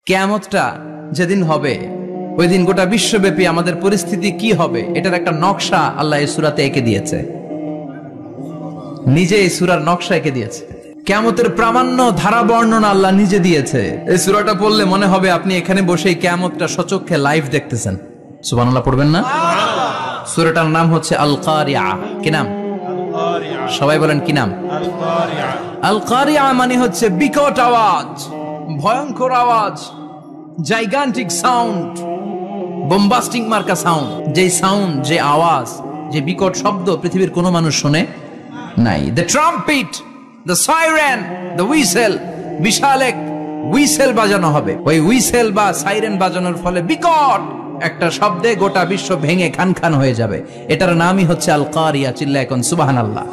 কিয়ামতটা যেদিন হবে ওই দিন গোটা বিশ্বব্যাপী আমাদের পরিস্থিতি কি হবে এটার একটা নকশা আল্লাহ এই সূরাতে এঁকে দিয়েছে। নিজে এই সূরার নকশা এঁকে দিয়েছে। কিয়ামতের প্রামাণ্য ধারা বর্ণনা আল্লাহ নিজে দিয়েছে। এই সূরাটা পড়লে মনে হবে আপনি এখানে বসেই কিয়ামতটা সচক্ষে লাইভ দেখতেছেন। সুবহানাল্লাহ পড়বেন না? সূরাটার নাম হচ্ছে আল কারিয়া। কি নাম? সবাই বলেন কি নাম? আল কারিয়া মানে হচ্ছে বিকট আওয়াজ, ভয়ঙ্কর আওয়াজ, জাইগান্টিক সাউন্ড, বোম্বাস্টিক মার্কা সাউন্ড। যে সাউন্ড, যে আওয়াজ, যে বিকট শব্দ পৃথিবীর কোনো মানুষ শুনে নাই। The trumpet, the siren, the whistle, বিশাল এক হুইসেল বাজানো হবে। ওই হুইসেল বা সাইরেন বাজানোর ফলে বিকট একটা শব্দে গোটা বিশ্ব ভেঙে খান খান হয়ে যাবে। এটার নামই হচ্ছে আল কারিয়া। চিল্লায় এখন সুবহানাল্লাহ।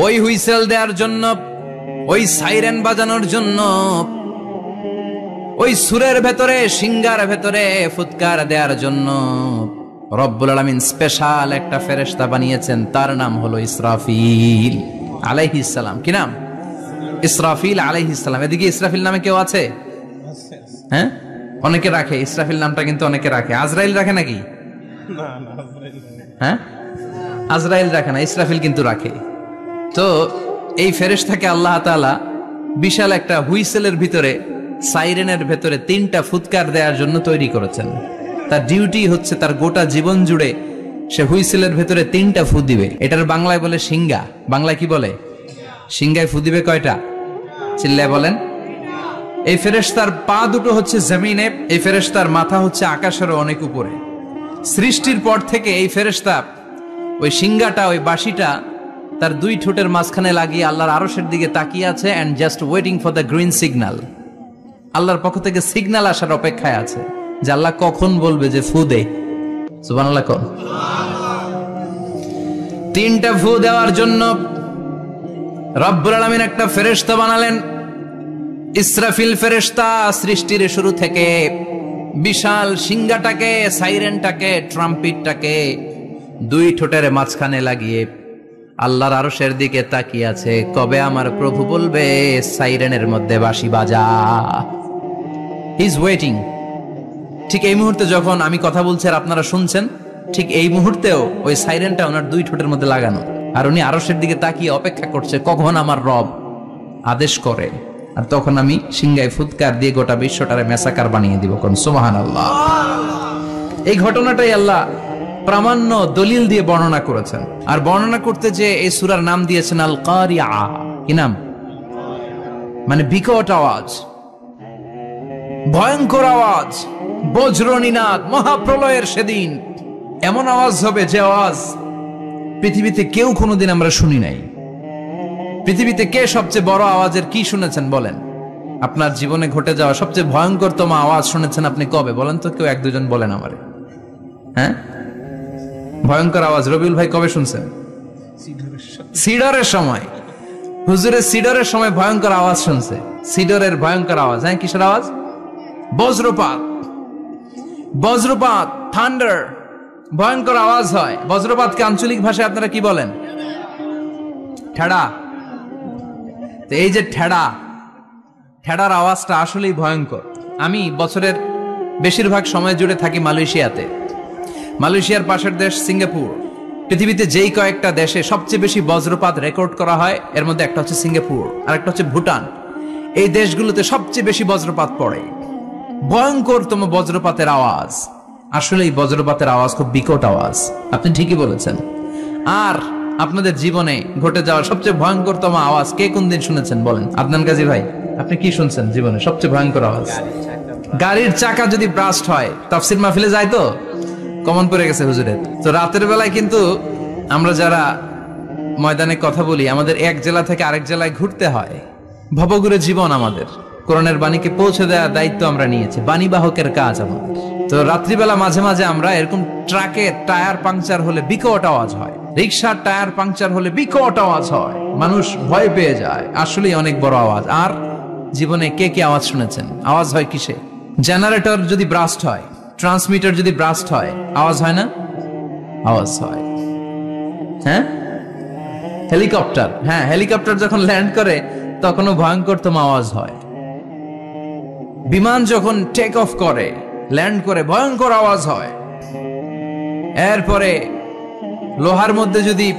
ওই হুইসেল দেওয়ার জন্য, ওই সাইরেন বাজানোর জন্য, ওই সুরের ভেতরে, সিঙ্গার ভেতরে ফুৎকার দেওয়ার জন্য রব্বুল আলামিন স্পেশাল একটা ফেরেশতা বানিয়েছেন। তার নাম হলো ইসরাফিল আলাইহিস সালাম। কি নাম? ইসরাফিল আলাইহিস সালাম। এদিকে ইসরাফিল নামে কেউ আছে? হ্যাঁ, অনেকে রাখে ইসরাফিল নামটা, কিন্তু অনেকে রাখে। আজরাইল রাখে নাকি? হ্যাঁ, আজরাইল রাখে না, ইসরাফিল কিন্তু রাখে। তো এই ফেরেশতাকে আল্লাহ তাআলা বিশাল একটা হুইসেলের ভিতরে, সাইরেনের ভেতরে 3টা ফুৎকার দেওয়ার জন্য তৈরি করেছেন। তার ডিউটি হচ্ছে তার গোটা জীবন জুড়ে সে হুইসেলের ভেতরে 3টা ফু দিবে। এটার বাংলায় বলে সিঙ্গা। বাংলায় কি বলে? সিঙ্গায় ফু দিবে কয়টা? চিল্লায় বলেন। এই ফেরেশতার পা দুটো হচ্ছে জমিনে, এই ফেরেশতার মাথা হচ্ছে আকাশেরও অনেক উপরে। সৃষ্টির পর থেকে এই ফেরেশতা ওই সিঙ্গাটা, ওই বাঁশিটা তার 2 ঠোঁটের মাঝখানে লাগিয়ে আল্লাহর আরশের দিকে তাকিয়ে আছে, and just waiting for the green signal. আল্লাহর পক্ষ থেকে সিগন্যাল আসার অপেক্ষায় আছে যে আল্লাহ কখন বলবে যে ফু দে। সুবহানাল্লাহ। 3টা ফু দেওয়ার জন্য রব্বুল আলামিন একটা ফেরেশতা বানালেন, ইসরাফিল ফেরেশতা। সৃষ্টির শুরু থেকে বিশাল সিঙ্গাটাকে, সাইরেনটাকে, ট্রাম্পিটটাকে 2 ঠোঁটের মাঝখানে লাগিয়ে আল্লাহর আরশের দিকে তাকিয়ে আছে, কবে আমার প্রভু বলবে সাইরেনের মধ্যে বাঁশি বাজা। He is waiting. ঠিক এই মুহূর্তে যখন আমি কথা বলছি আর আপনারা শুনছেন, ঠিক এই মুহূর্তেও ওই সাইরেনটা ওনার 2 ঠোঁটের মধ্যে লাগানো, আর উনি আরশের দিকে তাকিয়ে অপেক্ষা করছে কখন আমার রব আদেশ করে, আর তখন আমি সিঙ্গায় ফুৎকার দিয়ে গোটা বিশ্বটারে মেসাকার বানিয়ে দিব। কোন সুবহানাল্লাহ। এই ঘটনাটাই আল্লাহ প্রামাণ্য দলিল দিয়ে বর্ণনা করেছেন। আর বর্ণনা করতে যে এই সূরার নাম দিয়েছেন আল কারিয়া। কি নাম? মানে বিকট আওয়াজ, ভয়ঙ্কর আওয়াজ, বজ্রনিনাদ, মহাপ্রলয়ের সেদিন এমন আওয়াজ হবে যে আওয়াজ পৃথিবীতে কেউ কোনোদিন আমরা শুনি নাই। পৃথিবীতে কে সবচেয়ে বড় আওয়াজের কি শুনেছেন বলেন? আপনার জীবনে ঘটে যাওয়া সবচেয়ে ভয়ঙ্করতম আওয়াজ শুনেছেন আপনি কবে বলেন তো? কেউ 1-2 জন বলেন আমারে। হ্যাঁ, ভয়ঙ্কর আওয়াজ রবিউল ভাই কবে শুনছেন? সিডরের সময়। হুজুরের সিডরের সময় ভয়ঙ্কর আওয়াজ শুনছে। সিডরের ভয়ঙ্কর আওয়াজ। হ্যাঁ, কিসের আওয়াজ? বজ্রপাত। বজ্রপাত, থান্ডার, ভয়ঙ্কর আওয়াজ হয়। বজ্রপাতকে আঞ্চলিক ভাষায় আপনারা কি বলেন? ঠেড়া। তো এই যে ঠেড়ার আওয়াজটা আসলেই ভয়ঙ্কর। আমি বছরের বেশিরভাগ সময় জুড়ে থাকি মালয়েশিয়াতে। মালয়েশিয়ার পাশের দেশ সিঙ্গাপুর। পৃথিবীতে যেই কয়েকটা দেশে সবচেয়ে বেশি বজ্রপাত রেকর্ড করা হয় এর মধ্যে একটা হচ্ছে সিঙ্গাপুর, আর একটা হচ্ছে ভুটান। এই দেশগুলোতে সবচেয়ে বেশি বজ্রপাত পড়ে। ভয়ঙ্করতম বজ্রপাতের আওয়াজ। আসলে এই বজ্রপাতের আওয়াজ খুব বিকট আওয়াজ। আপনি ঠিকই বলেছেন। আর আপনাদের জীবনে ঘটে যাওয়া সবচেয়ে ভয়ঙ্করতম আওয়াজ কে কোন দিন শুনেছেন বলেন? আদনান গাজী ভাই, আপনি কি শুনছেন জীবনে সবচেয়ে ভয়ঙ্কর আওয়াজ? গাড়ির চাকা যদি ব্রাস্ট হয়। তাফসীর মাহফিলে যায় তো কমন পড়ে গেছে হুজুরের। তো রাতের বেলায় কিন্তু আমরা যারা ময়দানে কথা বলি, আমাদের এক জেলা থেকে আরেক জেলায় ঘুরতে হয়। ভবঘুরে জীবন আমাদের। কোরআনের বাণীকে পৌঁছে দেওয়ার দায়িত্ব আমরা নিয়েছি, বাণীবাহকের কাজ আমাদের। তো রাত্রিবেলা মাঝে মাঝে আমরা এরকম ট্রাকের টায়ার পাংচার হলে বিকট আওয়াজ হয়, রিক্সার টায়ার পাংচার হলে বিকট আওয়াজ হয়, মানুষ ভয় পেয়ে যায়। আসলেই অনেক বড় আওয়াজ। আর জীবনে কে কে আওয়াজ শুনেছেন? আওয়াজ হয় কিসে? জেনারেটর যদি ব্রাস্ট হয়, ট্রান্সমিটার যদি ব্রাস্ট হয়, আওয়াজ হয় না? আওয়াজ হয়। হ্যাঁ, হেলিকপ্টার। হ্যাঁ, হেলিকপ্টার যখন ল্যান্ড করে তখনও ভয়ঙ্করতম আওয়াজ হয়। বিমান যখন টেক অফ করে, ল্যান্ড করে, ভয়ঙ্কর আওয়াজ হয়। এরপরে লোহার মধ্যে যদি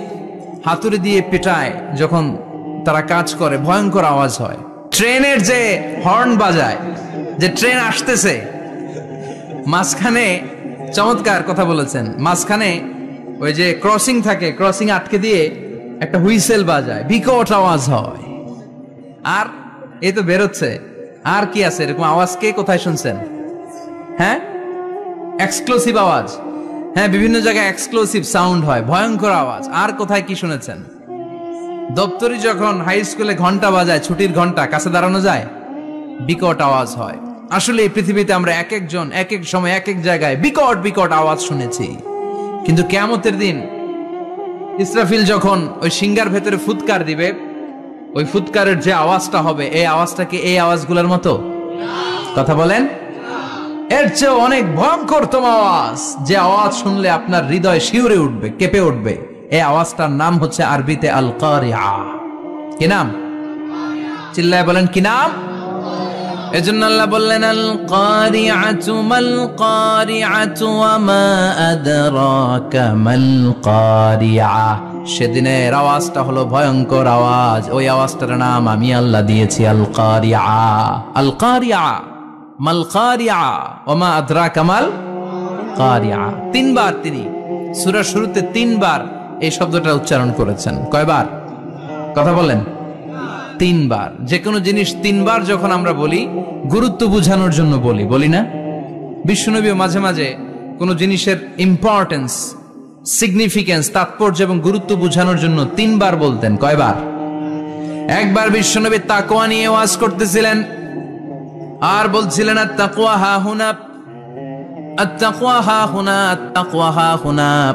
হাতুড়ি দিয়ে পেটায়, যখন তারা কাজ করে, ভয়ঙ্কর আওয়াজ হয়। ট্রেনের যে হর্ন বাজায়, যে ট্রেন আসতেছে, মাঝখানে চমৎকার কথা বলেছেন, মাঝখানে ওই যে ক্রসিং থাকে, ক্রসিং আটকে দিয়ে একটা হুইসেল বাজায়, বিকট আওয়াজ হয়। আর এই তো বেরোচ্ছে, আর কি আছে এরকম আওয়াজ? কে কোথায় শুনছেন? হ্যাঁ, এক্সক্লুসিভ আওয়াজ। হ্যাঁ, বিভিন্ন জায়গায় এক্সক্লুসিভ সাউন্ড হয়, ভয়ঙ্কর আওয়াজ। আর কোথায় কি শুনেছেন? দপ্তরি যখন হাই স্কুলে ঘন্টা বাজায়, ছুটির ঘন্টা, কাছে দাঁড়ানো যায়, বিকট আওয়াজ হয়। আসলে এই পৃথিবীতে আমরা এক একজন এক এক সময় এক এক জায়গায় বিকট বিকট আওয়াজ শুনেছি। কিন্তু কিয়ামতের দিন ইসরাফিল যখন ওই সিংহার ভেতরে ফুৎকার দিবে, ওই ফুৎকারের যে আওয়াজটা হবে, এই আওয়াজটা কি এই আওয়াজগুলোর মতো? কথা বলেন। এর চেয়ে অনেক ভয়ঙ্করতম আওয়াজ, যে আওয়াজ শুনলে আপনার হৃদয় শিউরে উঠবে, কেঁপে উঠবে। এই আওয়াজটার নাম হচ্ছে আরবিতে আল কারিআ। কি নাম? চিল্লায় বলেন, কি নাম? এজন্য আল্লাহ বললেন, আল কারিআতু মাল কারিআতু ওয়া মা আদরাকা মাল কারিআ। সেদিনের আওয়াজটা হলো ভয়ঙ্কর আওয়াজ। ওই আওয়াজটার নাম আমি আল্লাহ দিয়েছি আল কারিআ। আল কারিআ মাল কারিআ ওয়া মা আদরাকা মাল কারিআ। তিনবার তিনি সূরার শুরুতে তিনবার এই শব্দটা উচ্চারণ করেছেন। কয়বার? কথা বলেন। তিনবার। যে কোনো জিনিস তিনবার যখন আমরা বলি, গুরুত্ব বোঝানোর জন্য বলি, বলি না? বিশ্বনবীও মাঝে মাঝে কোনো জিনিসের ইম্পর্টেন্স, সিগনিফিকেন্স, তাৎপর্য এবং গুরুত্ব বোঝানোর জন্য তিনবার বলতেন। কয়বার? একবার বিশ্বনবী তাকওয়া নিয়ে ওয়াজ করতেছিলেন, আর বলছিলেন আত-তাকওয়া হা হুনা, আত-তাকওয়া হা হুনা, আত-তাকওয়া হা হুনা,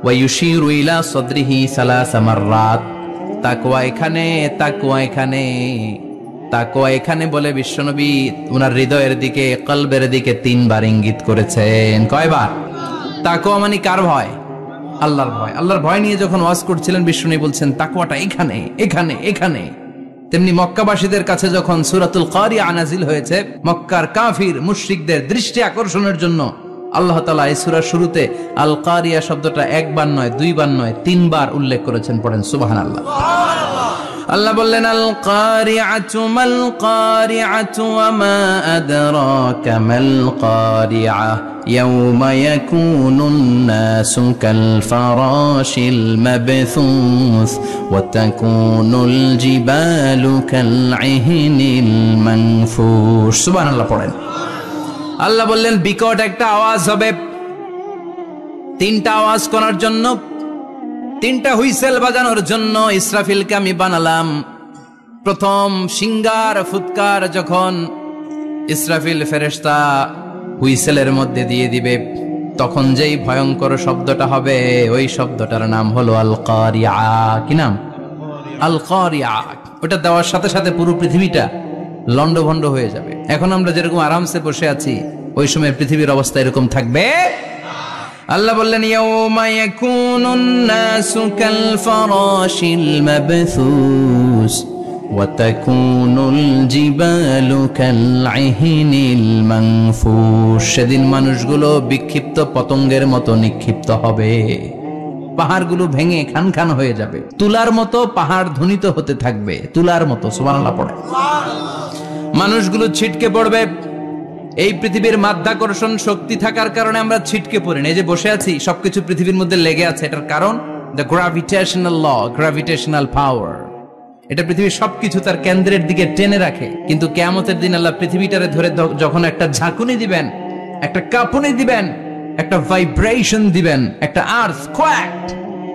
ওয়া ইউশিরু ইলা সাদরিহি সালাসা মাররাত। তাকওয়া এখানে, তাকওয়া এখানে, তাকওয়া এখানে বলে বিশ্বনবী ওনার হৃদয়ের দিকে, কলবের দিকে তিনবার ইঙ্গিত করেছেন। কয়বার? তাকওয়া মানে কার ভয়? আল্লাহর ভয়। আল্লাহর ভয় নিয়ে যখন ওয়াজ করছিলেন, বিশ্বনবী বলছেন তাকওয়াটা এখানে, এখানে, এখানে। তেমনি মক্কাবাসীদের কাছে যখন সূরাতুল কারিআ নাজিল হয়েছে, মক্কার কাফির মুশরিকদের দৃষ্টি আকর্ষণের জন্য আল্লাহ তাআলা এই সূরার শুরুতে আল কারিআ শব্দটা একবার নয়, দুইবার নয়, তিনবার উল্লেখ করেছেন। পড়েন সুবহানাল্লাহ। আল্লাহ বললেন, আল কারিআতু মাল কারিআতু ওয়া মা আদরাকা মাল কারিআ ইয়াওমা ইয়াকুনুন নাসু কাল ফারাশিল মাবথুস ওয়া তাকুনুল জিবালু কাল ইহনিল মানফুশ। সুবহানাল্লাহ পড়েন। আল্লাহ বললেন, বিকট একটা আওয়াজ হবে। তিনটা আওয়াজ করার জন্য, তিনটা হুইসেল বাজানোর জন্য ইসরাফিলকে আমি বানালাম। প্রথম সিংহার ফুৎকার যখন ইসরাফিল ফেরেশতা হুইসেলের মধ্যে দিয়ে দিবে, তখন যেই ভয়ঙ্কর শব্দটা হবে, ওই শব্দটার নাম হলো আল কারিআ। কি নাম? আল কারিআ। ওটা দেওয়ার সাথে সাথে পুরো পৃথিবীটা লন্ডভন্ড হয়ে যাবে। এখন আমরা যেরকম আরামসে বসে আছি, ওই সময় পৃথিবীর অবস্থা এরকম থাকবে। আল্লাহ বললেন, ইয়াওমা ইয়াকুনুন নাসু কাল ফারাশিল মাবথুস ওয়া তাকুনুল জিবালু কাল ইহনিল মানফুশ। সেদিন মানুষগুলো বিক্ষিপ্ত পতঙ্গের মতো নিক্ষিপ্ত হবে। পাহাড়গুলো ভেঙে খান খান হয়ে যাবে। তুলার মতো পাহাড় ধ্বনিত হতে থাকবে, তুলার মতো। সুবহানাল্লাহ পড়ে। মানুষগুলো ছিটকে পড়বে। এই পৃথিবীর মাধ্যাকর্ষণ শক্তি থাকার কারণে আমরা ছিটকে পড়ি না। এই যে বসে আছি, সবকিছু পৃথিবীর মধ্যে লেগে আছে। এটার কারণ দ্য গ্র্যাভিটেশনাল ল, গ্র্যাভিটেশনাল পাওয়ার। এটা পৃথিবীর সবকিছু তার কেন্দ্রের দিকে টেনে রাখে। কিন্তু কিয়ামতের দিন আল্লাহ পৃথিবীটারে ধরে যখন একটা ঝাঁকুনি দিবেন, একটা কাঁপুনি দিবেন, একটা ভাইব্রেশন দিবেন, একটা আর্থকোয়েক,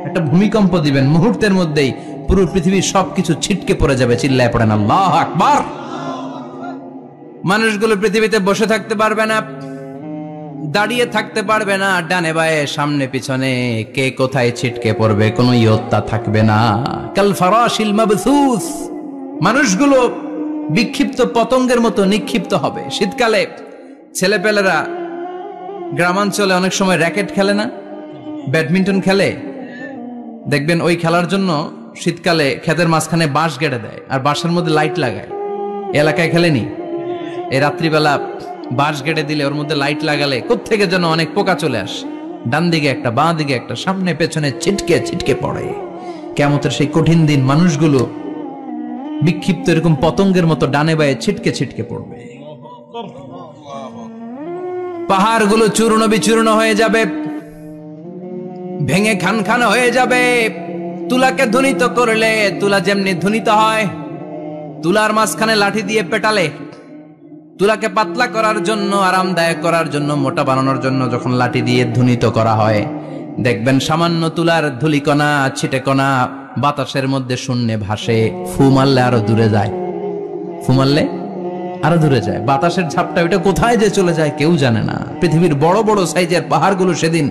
একটা ভূমিকম্প দিবেন, মুহূর্তের মধ্যেই পুরো পৃথিবীর সবকিছু ছিটকে পড়ে যাবে। চিল্লায় পড়েন আল্লাহু আকবার। মানুষগুলো পৃথিবীতে বসে থাকতে পারবে না, দাঁড়িয়ে থাকতে পারবে না, ডানে বায়ে সামনে পিছনে কে কোথায় ছিটকে পড়বে কোনো ইয়ত্তা থাকবে না। কাল ফারাশিল মাবথুস। মানুষগুলো বিক্ষিপ্ত পতঙ্গের মতো নিক্ষিপ্ত হবে। শীতকালে ছেলেপেলেরা গ্রামাঞ্চলে অনেক সময় র্যাকেট খেলে না, ব্যাডমিন্টন খেলে, দেখবেন ওই খেলার জন্য শীতকালে ক্ষেতের মাঝখানে বাঁশ গেড়ে দেয় আর বাঁশের মধ্যে লাইট লাগায়। এলাকায় খেলেনি? এই রাত্রিবেলা বাঁশ গেড়ে দিলে ওর মধ্যে লাইট লাগালে কোত্থেকে যেন অনেক পোকা চলে আসে, ডান দিকে একটা বাঁ দিকে একটা, সামনে পেছনে ছিটকে ছিটকে পড়ে। কিয়ামতের সেই কঠিন দিন মানুষগুলো বিক্ষিপ্ত এরকম পতঙ্গের মতো ডানে বায়ে ছিটকে ছিটকে পড়বে। পাহাড়গুলো চূর্ণ বিচূর্ণ হয়ে যাবে, ভেঙে খান খান হয়ে যাবে। তুলাকে ধ্বনিত করলে তুলা যেমনি ধ্বনিত হয়, তুলার মাঝখানে লাঠি দিয়ে পেটালে, তুলাকে পাতলা করার জন্য, আরামদায়ক করার জন্য, মোটা বানানোর জন্য যখন লাঠি দিয়ে ধ্বনিত করা হয়, দেখবেন সামান্য তুলার ধুলিকণা ছিটেকণা বাতাসের মধ্যে শূন্যে ভাসে। ফু মারলে আরো দূরে যায়, ফু মারলে আরো দূরে যায়। বাতাসের ঝাপটা ওইটা কোথায় যে চলে যায় কেউ জানে না। পৃথিবীর বড় বড় সাইজের পাহাড়গুলো সেদিন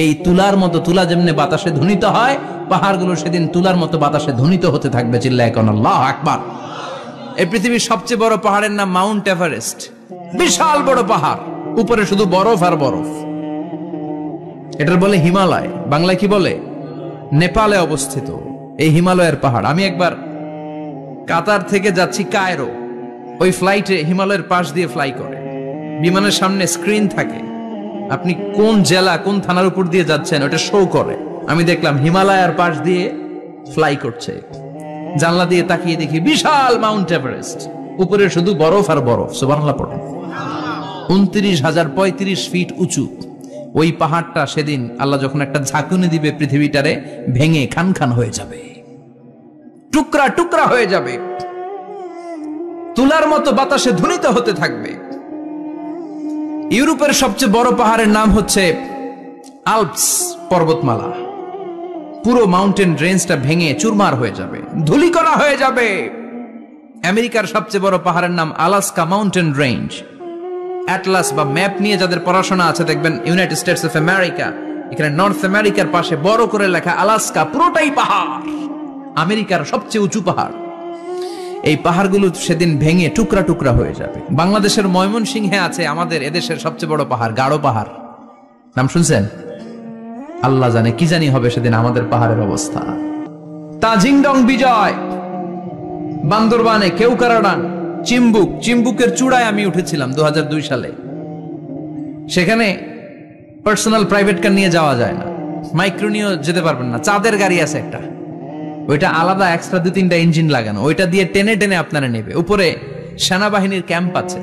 এই তুলার মতো, তুলা যেমনি বাতাসে ধ্বনিত হয়, পাহাড়গুলো সেদিন তুলার মতো বাতাসে ধ্বনিত হতে থাকবে। চিল্লায় কোন আল্লাহু আকবার। এই পৃথিবীর সবচেয়ে বড় পাহাড়ের নাম মাউন্ট এভারেস্ট। বিশাল বড় পাহাড়, উপরে শুধু বরফ আর বরফ। এটার বলে হিমালয়, বাংলায় কি বলে? নেপালে অবস্থিত এই হিমালয়ের পাহাড়। আমি একবার কাতার থেকে যাচ্ছি কায়রো, ওই ফ্লাইটে হিমালয়ের পাশ দিয়ে ফ্লাই করে, বিমানের সামনে স্ক্রিন থাকে, আপনি কোন জেলা কোন থানার উপর দিয়ে যাচ্ছেন ওটা শো করে। আমি দেখলাম হিমালয়ের পাশ দিয়ে ফ্লাই করছে, জানলা দিয়ে তাকিয়ে দেখি বিশাল মাউন্ট এভারেস্ট, উপরে শুধু বরফ আর বরফ। সুবহানাল্লাহ পড়েন। 29,035 ফিট উঁচু ওই পাহাড়টা সেদিন আল্লাহ যখন একটা ঝাঁকুনি দিবে, পৃথিবীটারে ভেঙে খান খান হয়ে যাবে, টুকরা টুকরা হয়ে যাবে, তুলার মতো বাতাসে ধ্বনিত হতে থাকবে। ইউরোপের সবচেয়ে বড় পাহাড়ের নাম হচ্ছে আল্পস পর্বতমালা। পুরো মাউন্টেন রেঞ্জটা ভেঙে চুরমার হয়ে যাবে, ধূলিকণা হয়ে যাবে। আমেরিকার সবচেয়ে বড় পাহাড়ের নাম আলাস্কা মাউন্টেন রেঞ্জ। অ্যাটলাস বা ম্যাপ নিয়ে যাদের পড়াশোনা আছে দেখবেন ইউনাইটেড স্টেটস অফ আমেরিকা, এখানে নর্থ আমেরিকার পাশে বড় করে লেখা আলাস্কা, পুরোটাই পাহাড়, আমেরিকার সবচেয়ে উঁচু পাহাড়। এই পাহাড়গুলো সেদিন ভেঙে টুকরা টুকরা হয়ে যাবে। বাংলাদেশের ময়মনসিংহে আছে আমাদের এদেশের সবচেয়ে বড় পাহাড়, গাঢ় পাহাড়। নাম শুনছেন? আল্লাহ জানে কি জানি হবে সেদিন আমাদের পাহাড়ের অবস্থা। তাজিংডং বিজয়, বান্দরবানে কেওক্রাডাং, চিম্বুক, চিম্বুকের চূড়ায় আমি উঠেছিলাম 2002 সালে। সেখানে পার্সোনাল প্রাইভেট কার নিয়ে যাওয়া যায় না, মাইক্রো নিয়েও যেতে পারবেন না। চাঁদের গাড়ি আছে একটা, ওইটা আলাদা এক্সট্রা 2-3টা ইঞ্জিন লাগানো, ওইটা দিয়ে টেনে টেনে আপনারা নেবে। উপরে সেনাবাহিনীর ক্যাম্প আছে।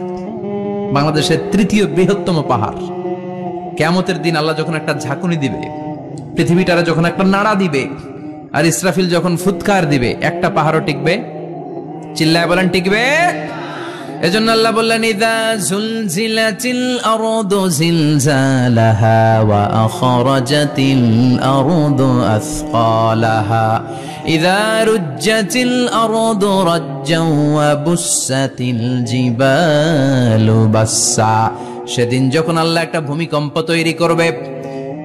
বাংলাদেশের 3য় বৃহত্তম পাহাড়। কিয়ামতের দিন আল্লাহ যখন একটা ঝাঁকুনি দিবে, পৃথিবীটারে যখন একটা নাড়া দিবে, আর ইসরাফিল যখন ফুৎকার দিবে, একটা পাহাড়ও টিকবে? চিল্লায় বলেন টিকবে? এজন্য আল্লাহ বললেন, ইযা যুলজিলাতিল আরদু জিলজালাহা ওয়া আখরাজাতিল আরদু আসকালাহা ইযা রুজ্জাতিল আরদু রাজ্জাও ওয়া বুসাতিল জিবালু বাসসা। সেদিন যখন আল্লাহ একটা ভূমিকম্প তৈরি করবে,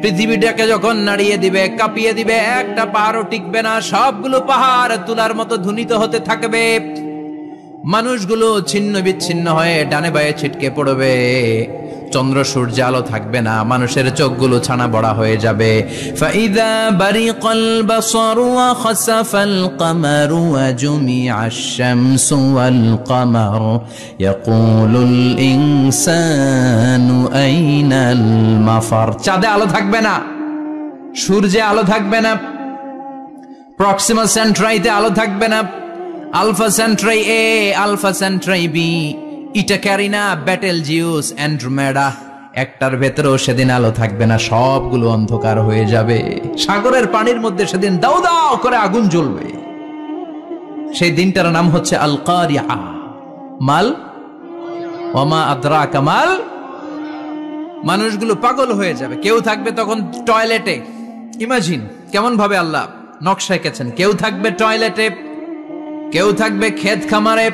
পৃথিবীটাকে যখন নাড়িয়ে দিবে, কাঁপিয়ে দিবে, একটা পাহাড়ও টিকবে না, সবগুলো পাহাড় তুলার মতো ধ্বনিত হতে থাকবে। মানুষগুলো ছিন্ন বিচ্ছিন্ন হয়ে ডানে বায়ে ছিটকে পড়বে, চন্দ্র সূর্য আলো থাকবে না, মানুষের চোখগুলো ছানা বড়া হয়ে যাবে। ফাইদা বারিকাল বাসারু ওয়া খাসাফাল কামারু ওয়া জুমিআশ শামসু ওয়াল কামার ইয়াকুলুল ইনসানু আইনাল মাফার। চাঁদে আলো থাকবে না, সূর্যে আলো থাকবে না, প্রক্সিমা সেন্ট্রাইতে আলো থাকবে না, আলফা সেন্ট্রাই এ, আলফা সেন্ট্রাই বি, ইটা ক্যারিনা, ব্যাটেল জিউস, অ্যান্ড্রোমেডা, একটার ভেতরেও সেদিন আলো থাকবে না, সবগুলো অন্ধকার হয়ে যাবে। সাগরের পানির মধ্যে সেদিন দাউ দাউ করে আগুন জ্বলবে। সেই দিনটার নাম হচ্ছে আল কারিআ। মাল ওয়ামা আদরাকা মাল। মানুষগুলো পাগল হয়ে যাবে। কেউ থাকবে তখন টয়লেটে, ইমাজিন কেমন ভাবে আল্লাহ নকশা এঁকেছেন। কেউ থাকবে টয়লেটে, কেউ থাকবে ক্ষেত খামারে,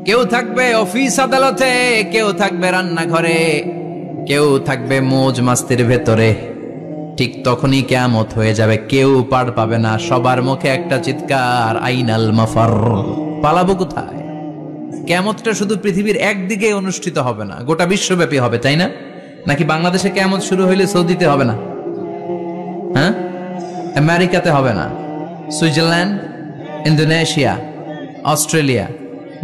কেউ থাকবে অফিস আদালতে, কেউ থাকবে রান্নাঘরে, কেউ থাকবে মৌজ মাস্তির ভেতরে। ঠিক তখনই কিয়ামত হয়ে যাবে, কেউ পার পাবে না, সবার মুখে একটা চিৎকার, আইনাল মাফার। পালাবো কোথায়? কিয়ামতটা শুধু পৃথিবীর একদিকে অনুষ্ঠিত হবে না, গোটা বিশ্বব্যাপী হবে, তাই না? নাকি বাংলাদেশে কিয়ামত শুরু হইলে সৌদিতে হবে না? হ্যাঁ, আমেরিকাতে হবে না, সুইজারল্যান্ড, ইন্দোনেশিয়া, অস্ট্রেলিয়া,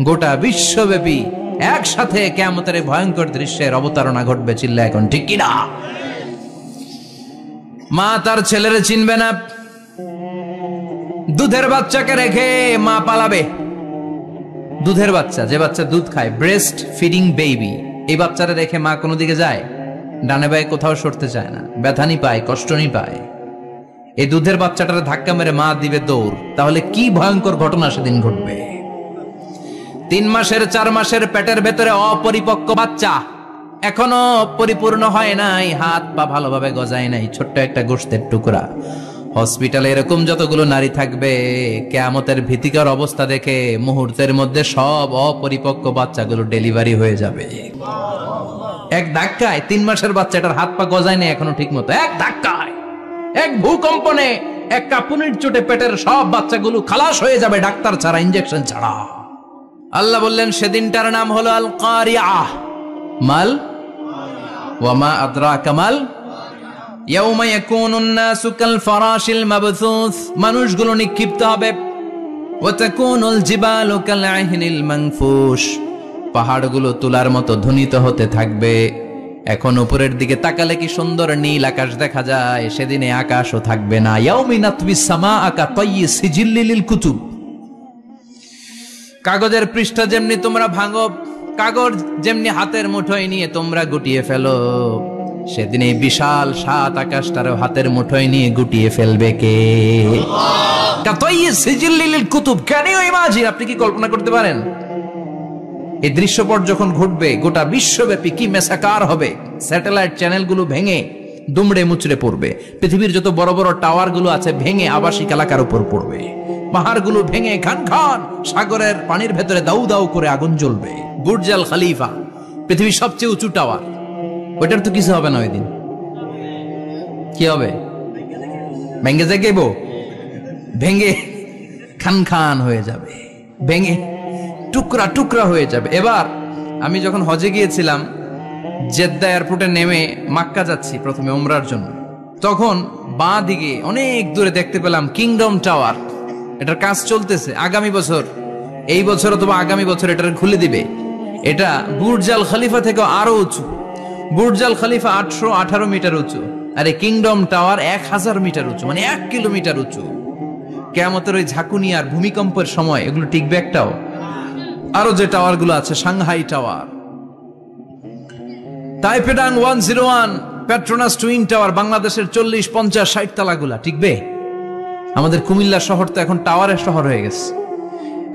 গোটা বিশ্বব্যাপী একসাথে কিয়ামতের ভয়ঙ্কর দৃশ্যের অবতারণা ঘটবে। চিল্লা এখন ঠিক কিনা? মা তার ছেলেরে চিনবে না, দুধের বাচ্চাকে রেখে মা পালাবে। দুধের বাচ্চা, যে বাচ্চা দুধ খায়, ব্রেস্ট ফিডিং বেবি, এই বাচ্চারা রেখে মা কোনো দিকে যায়? ডানে বায়ে কোথাও সরতে চায় না, ব্যথানি পায়, কষ্টনি পায়। এই দুধের বাচ্চাটারে ধাক্কা মেরে মা দিবে দৌড়। তাহলে কি ভয়ঙ্কর ঘটনা সেদিন ঘটবে। 3 মাসের 4 মাসের পেটের ভেতরে অপরিপক্ক বাচ্চা, এখনো পরিপূর্ণ হয় নাই, হাত পা ভালোভাবে গজায় নাই, ছোট্ট একটা গোশতের টুকরা। হসপিটালে এরকম যতগুলো নারী থাকবে, কিয়ামতের ভীতিকর অবস্থা দেখে মুহূর্তের মধ্যে সব অপরিপক্ক বাচ্চাগুলো ডেলিভারি হয়ে যাবে। এক ধাক্কায় 3 মাসের বাচ্চাটার হাত পা গজায় নাই এখনো ঠিক মতো, এক ধাক্কায়, এক ভূকম্পনে, এক কাঁপুনির চোটে পেটের সব বাচ্চাগুলো খালাস হয়ে যাবে, ডাক্তার ছাড়া, ইনজেকশন ছাড়া। আল্লাহ বললেন সেদিনটার নাম হলো আল কারিআহ। মাল ওয়া মা আদরাকা মাল ইয়াউমা ইয়াকুনুন নাসু কাল ফারাশিল মাবথুস, মানুষগুলো নিক্ষিপ্ত হবে। ওয়া তাকুনুল জিবালু কাল আহিনিল মানফুশ, পাহাড়গুলো তুলার মতো ধ্বনিত হতে থাকবে। এখন উপরের দিকে তাকালে কি সুন্দর নীল আকাশ দেখা যায়, সেদিনে আকাশও থাকবে না। ইয়াউমিন নাতবিস সামাআ কা তায়্যি সিজিল্লিল কুতুব, কাগজের পৃষ্ঠা যেমনি তোমরা ভাঙো, কাগজ যেমনি হাতের মুঠোয় নিয়ে তোমরা গুটিয়ে ফেলো, সেদিন এই বিশাল 7 আকাশটারও হাতের মুঠোয় নিয়ে গুটিয়ে ফেলবে কে? কুতুব। Can you imagine? আপনি কি কল্পনা করতে পারেন এই দৃশ্যপট যখন ঘটবে গোটা বিশ্বব্যাপী কি মেসাকার হবে? স্যাটেলাইট চ্যানেলগুলো ভেঙে দুমড়ে মুচড়ে পড়বে, পৃথিবীর যত বড় বড় টাওয়ার গুলো আছে ভেঙে আবাসিক এলাকার উপর পড়বে, পাহাড়গুলো ভেঙে খান খান সাগরের পানির ভেতরে দাউ দাউ করে আগুন জ্বলবে। বুর্জ আল খলিফা, পৃথিবীর সবচেয়ে উঁচু টাওয়ার, ওইটার তো কিছু হবে না। ওই দিন কি হবে? ভেঙে যাইব, ভেঙে খান খান হয়ে যাবে, ভেঙে টুকরা টুকরা হয়ে যাবে। এবার আমি যখন হজে গিয়েছিলাম, জেদ্দা এয়ারপোর্টে নেমে মাক্কা যাচ্ছি প্রথমে উমরার জন্য, তখন বাঁ দিকে অনেক দূরে দেখতে পেলাম কিংডম টাওয়ার। এটার কাজ চলতেছে, আগামী বছর, এই বছর অথবা আগামী বছর এটার খুলে দিবে। এটা বুর্জ আল খলিফা থেকে আরো উঁচু। বুর্জ আল খলিফা 818 মিটার উঁচু, আর এই কিংডম টাওয়ার 1000 মিটার উঁচু, মানে 1 কিলোমিটার উঁচু। কিয়ামতের ওই ঝাঁকুনি আর ভূমিকম্পের সময় এগুলো টিকবে একটাও? আরো যে টাওয়ার গুলো আছে, Shanghai tower, Taipei 101, Petronas twin tower, বাংলাদেশের 40, 50, 60 তালাগুলা টিকবে? আমাদের কুমিল্লা শহর তো এখন টাওয়ারের শহর হয়ে গেছে।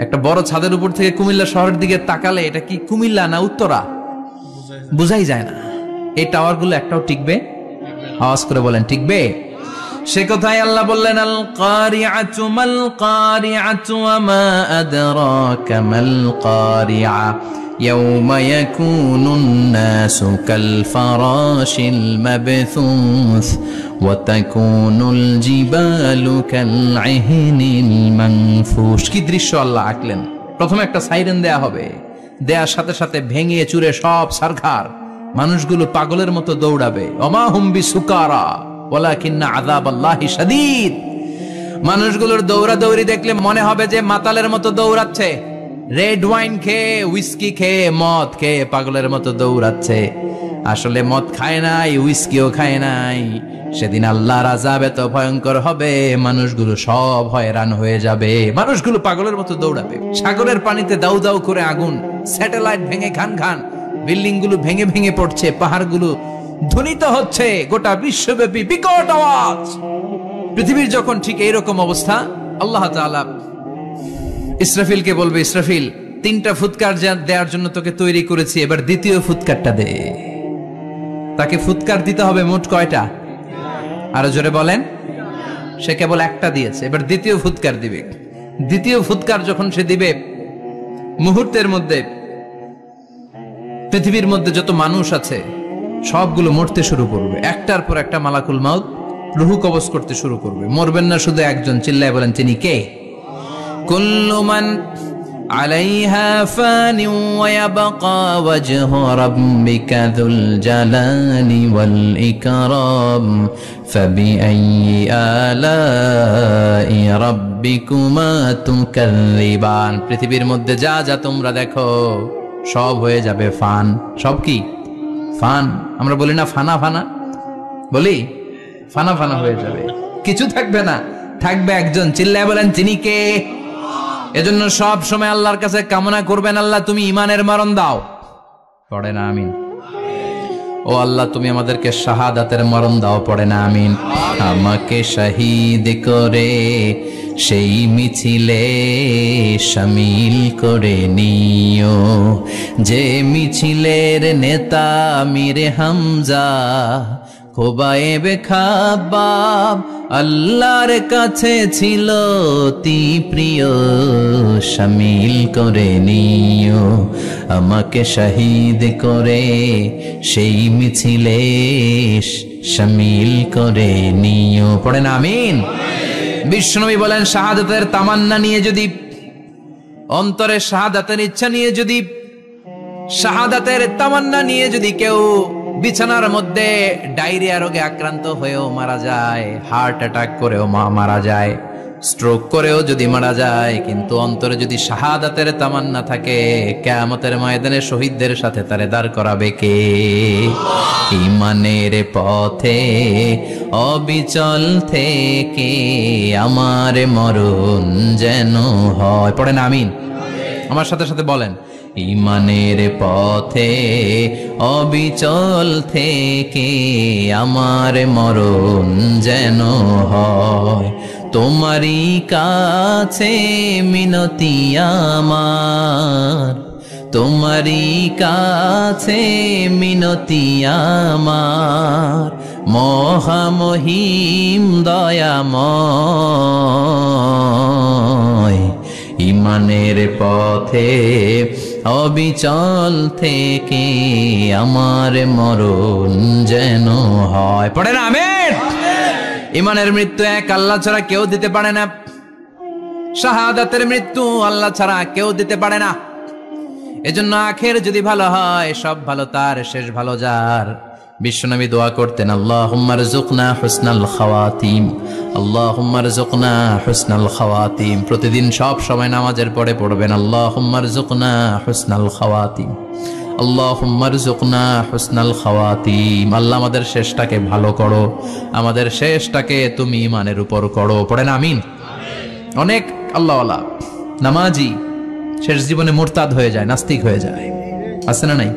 একটা বড় ছাদের উপর থেকে কুমিল্লা শহরের দিকে তাকালে এটা কি কুমিল্লা না উত্তরা বুঝাই যায় না। এই টাওয়ার গুলো একটাও টিকবে? আওয়াজ করে বলেন টিকবে? সে কথাই আল্লাহ বললেন আল কারিআতু মাল কারিআতু ওয়া মা আদরাকা মাল কারিআ ইয়াউমা ইয়াকুনুন নাসু কাল ফারাশিল মাবথুস ওয়া তাকুনুল জিবালু কাল আহিনিল মানফুশ। কি দৃশ্য আল্লাহ আঁকলেন! প্রথমে একটা সাইরেন দেয়া হবে, দেয়ার সাথে সাথে ভেঙে চুরে সব সারখার, মানুষগুলো পাগলের মতো দৌড়াবে। ওমা হুম বিসুকারা ওয়ালাকিন্না আযাবাল্লাহি শাদীদ। মানুষগুলোর দৌড়াদৌড়ি দেখলে মনে হবে যে মাতালের মতো দৌড়াচ্ছে, রেড ওয়াইন খেয়ে, উইস্কি খেয়ে, মদ খেয়ে পাগলের মতো দৌড়াচ্ছে। আসলে মদ খায় নাই, উইস্কিও খায় নাই। সেদিন আল্লাহর আযাব এত ভয়ঙ্কর হবে, মানুষগুলো সব হয়রান হয়ে যাবে, মানুষগুলো পাগলের মতো দৌড়াবে। সাগরের পানিতে দাউ দাউ করে আগুন, স্যাটেলাইট ভেঙে খান খান, বিল্ডিং গুলো ভেঙে ভেঙে পড়ছে, পাহাড়গুলো ধ্বনিত হচ্ছে, গোটা বিশ্বব্যাপী বিকট আওয়াজ। পৃথিবীর যখন ঠিক এইরকম অবস্থা, আল্লাহ তাআলা ইসরাফিলকে বলবে, ইসরাফিল 3টা ফুৎকার দেওয়ার জন্য তোকে তৈরি করেছি, এবার দ্বিতীয় ফুৎকারটা দে। তাকে ফুৎকার দিতে হবে মোট কয়টা? আরো জোরে বলেন। সে কেবল একটা দিয়েছে, এবার দ্বিতীয় ফুৎকার দিবে। দ্বিতীয় ফুৎকার যখন সে দিবে, মুহূর্তের মধ্যে পৃথিবীর মধ্যে যত মানুষ আছে সবগুলো মরতে শুরু করবে, একটার পর একটা মালাকুল মাউত রুহু কবজ করতে শুরু করবে। মরবেন না শুধু একজন, চিল্লায় বলেন তিনি কে? কুল্লু মান আলাইহা ফানি ওয়া ইয়াবকা ওয়াজহু রাব্বিকা যুল জালালি ওয়াল ইকরাম ফাবিআইয়ি আলাই রাব্বিকুমা তুকাযযিবান। পৃথিবীর মধ্যে যা যা তোমরা দেখো সব হয়ে যাবে ফান। সব কি ফান? আমরা বলি না ফানা ফানা, বলি ফানা ফানা হয়ে যাবে, কিছু থাকবে না, থাকবে একজন। চিল্লায় বলেন তিনি কে? এজন্য সব সময় আল্লাহর কাছে কামনা করবেন, আল্লাহ তুমি ঈমানের মরণ দাও। পড়ে না আমিন? ও আল্লাহ তুমি আমাদেরকে শাহাদাতের মরণ দাও। পড়ে না আমিন? আমাকে শহীদ করে সেই মিছিলে শামিল করে নিও, যে মিছিলের নেতা মীরে হামজা খোবায়েবে খাব্বাব আল্লাহর কাছে ছিল অতি প্রিয়, শামিল করে নিও আমাকে শহীদ করে সেই মিছিলে শামিল করে নিও। পড়েন আমিন? বিশ্বনবী বলেন শাহাদাতের তামান্না নিয়ে যদি, অন্তরে শাহাদাতের ইচ্ছা নিয়ে যদি, শাহাদাতের তামান্না নিয়ে যদি কেউ বিছানার মধ্যে ডায়রিয়া রোগে আক্রান্ত হয়েও মারা যায়, হার্ট অ্যাটাক করেও মারা যায়, স্ট্রোক করেও যদি মারা যায়, কিন্তু অন্তরে যদি শাহাদাতের তামান্না থাকে, কিয়ামতের ময়দানে শহীদদের সাথে তারে দাঁড় করাবে কে? ঈমানের পথে অবিচল থেকে আমার মরণ যেন হয়। পড়েন আমিন? আমার সাথে সাথে বলেন, ঈমানের পথে অবিচল থেকে আমার মরণ যেন হয়। তোমারই কাছে মিনতি আমার, তোমারই কাছে মিনতি আমার, মহামহিম দয়াময়। ঈমানের পথে অবিচল থেকে আমার মরণ যেন হয়। পড়ে না আমিন? ঈমানের মৃত্যু এক আল্লাহ ছাড়া কেউ দিতে পারে না, শাহাদাতের মৃত্যু আল্লাহ ছাড়া কেউ দিতে পারে না। এজন্য আখের যদি ভালো হয়, সব ভালো তার, শেষ ভালো যার। বিশ্বনবী দোয়া করতেন, আল্লাহুম্মা রযুকনা হুসনাল খাওয়াতিম, আল্লাহুম্মা রযুকনা হুসনাল খাওয়াতিম। প্রতিদিন সব সময় নামাজের পরে পড়বেন, আল্লাহুম্মা রযুকনা হুসনাল খাওয়াতিম, আল্লাহুম্মা রযুকনা হুসনাল খাওয়াতিম। আল্লাহ আমাদের শেষটাকে ভালো করো, আমাদের শেষটাকে তুমি ঈমানের উপর করো। পড়েন আমিন? অনেক আল্লাহওয়ালা নামাজি শেষ জীবনে মুরতাদ হয়ে যায়, নাস্তিক হয়ে যায়, আছে না নাই?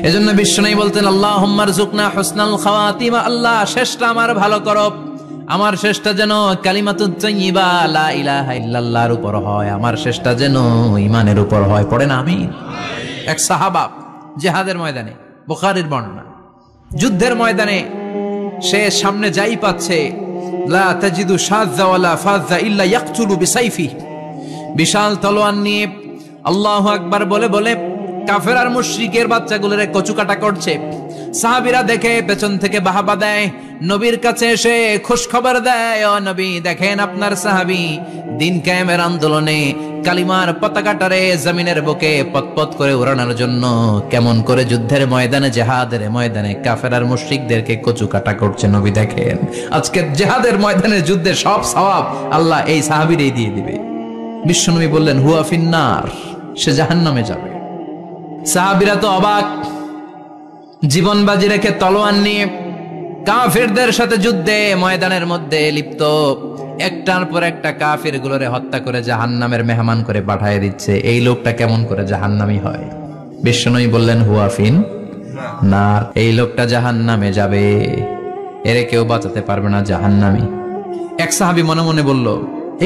এজন্য বিশ্বনবী বলতেন, আল্লাহুম্মা রযুকনা হুসনাল খাওয়াতিম, আল্লাহ শেষটা আমার ভালো করো, আমার শেষটা যেন কালিমাতুত তাইয়্যিবা লা ইলাহা ইল্লাল্লাহর উপর হয়, আমার শেষটা যেন ঈমানের উপর হয়। পড়েন আমিন? এক সাহাবা জিহাদের ময়দানে, বুখারীর বর্ণনা, যুদ্ধের ময়দানে সে সামনে যাই পাচ্ছে, লা তাজিদু শাযযা ওয়ালা ফাযযা ইল্লা ইয়াকতুলু বিসাইফি, বিশাল তলোয়ার নিয়ে আল্লাহু আকবার বলে বলে কাফের আর মুশরিকের বাচ্চাগুলোর কচুকাটা করছে। সাহাবীরা দেখে পেছন থেকে বাহাবা দেয়, নবীর কাছে এসে খুশ খবর দেয়, ও নবী দেখেন আপনার সাহাবী দিন কায়েমের আন্দোলনে কালিমার পতাকাটারে জমিনের বুকে পতপত করে উড়ানোর জন্য কেমন করে যুদ্ধের ময়দানে, জিহাদের ময়দানে কাফের আর মুশরিকদেরকে কচুকাটা করছে। নবী দেখেন আজকে জিহাদের ময়দানে যুদ্ধের সব সওয়াব আল্লাহ এই সাহাবীরই দিয়ে দিবে। বিশ্বনবী বললেন, হুয়া ফিন্নার, সে জাহান্নামে যাবে। সাহাবীরা তো অবাক, জীবন বাজি রেখে তলোয়ার নিয়ে কাফেরদের সাথে যুদ্ধে ময়দানের মধ্যে লিপ্ত, একটার পর একটা কাফের গুলোরে হত্যা করে জাহান্নামের মেহমান করে পাঠিয়ে দিচ্ছে। এই লোকটা কেমন করে জাহান্নামী হয়? বিশ্বনবী বললেন, হুয়া ফিন নার, এই লোকটা জাহান্নামে যাবে, এরে কেউ বাঁচাতে পারবে না, জাহান্নামী। এক সাহাবী মনে মনে বলল,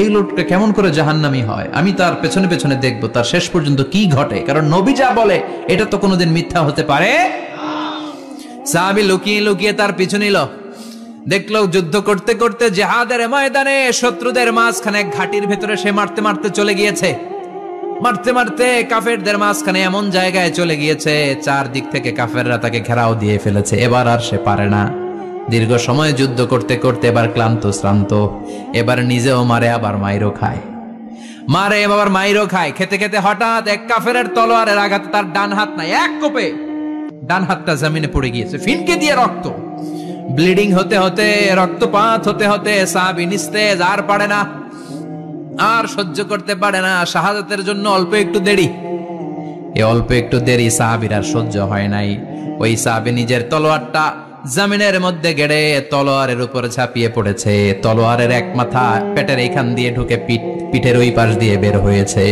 এই লোকটা কেমন করে জাহান্নামী হয়, আমি তার পেছনে পেছনে দেখবো তার শেষ পর্যন্ত কি ঘটে, কারণ নবী যা বলে এটা তো কোনোদিন মিথ্যা হতে পারে। সাহাবী লুকিয়ে লুকিয়ে তার পিছু নিল, দেখলো যুদ্ধ করতে করতে জিহাদের ময়দানে শত্রুদের মাঝখানে ঘাটির ভেতরে সে মারতে মারতে চলে গিয়েছে, মারতে মারতে কাফেরদের মাঝখানে এমন জায়গায় চলে গিয়েছে চারদিক থেকে কাফেররা তাকে ঘেরাও দিয়ে ফেলেছে। এবার আর সে পারে না, দীর্ঘ সময় যুদ্ধ করতে করতে এবার ক্লান্ত শ্রান্ত, এবার নিজেও মারে আবার মাইরও খায়, মারে আবার মাইরও খায়। খেতে খেতে হঠাৎ এক কাফেরের তলোয়ারের আঘাতে তার ডান হাত নাই, এক কোপে ডান হাতটা জমিনে পড়ে গিয়েছে, ফিনকে দিয়ে রক্ত, ব্লিডিং হতে হতে, রক্তপাত হতে হতে সাহাবী নিস্তেজ, আর পারে না, আর সহ্য করতে পারে না, শাহাদাতের জন্য অল্প একটু দেরি। এ অল্প একটু দেরি সাহাবীর আর সহ্য হয় নাই। ওই সাহাবী নিজের তলোয়ারটা জমিনের মধ্যে গেড়ে তলোয়ারের উপর ঝাঁপিয়ে পড়েছে। তলোয়ারের এক মাথা পেটের এইখান দিয়ে ঢুকে পিঠের ওই পাশ দিয়ে বের হয়েছে।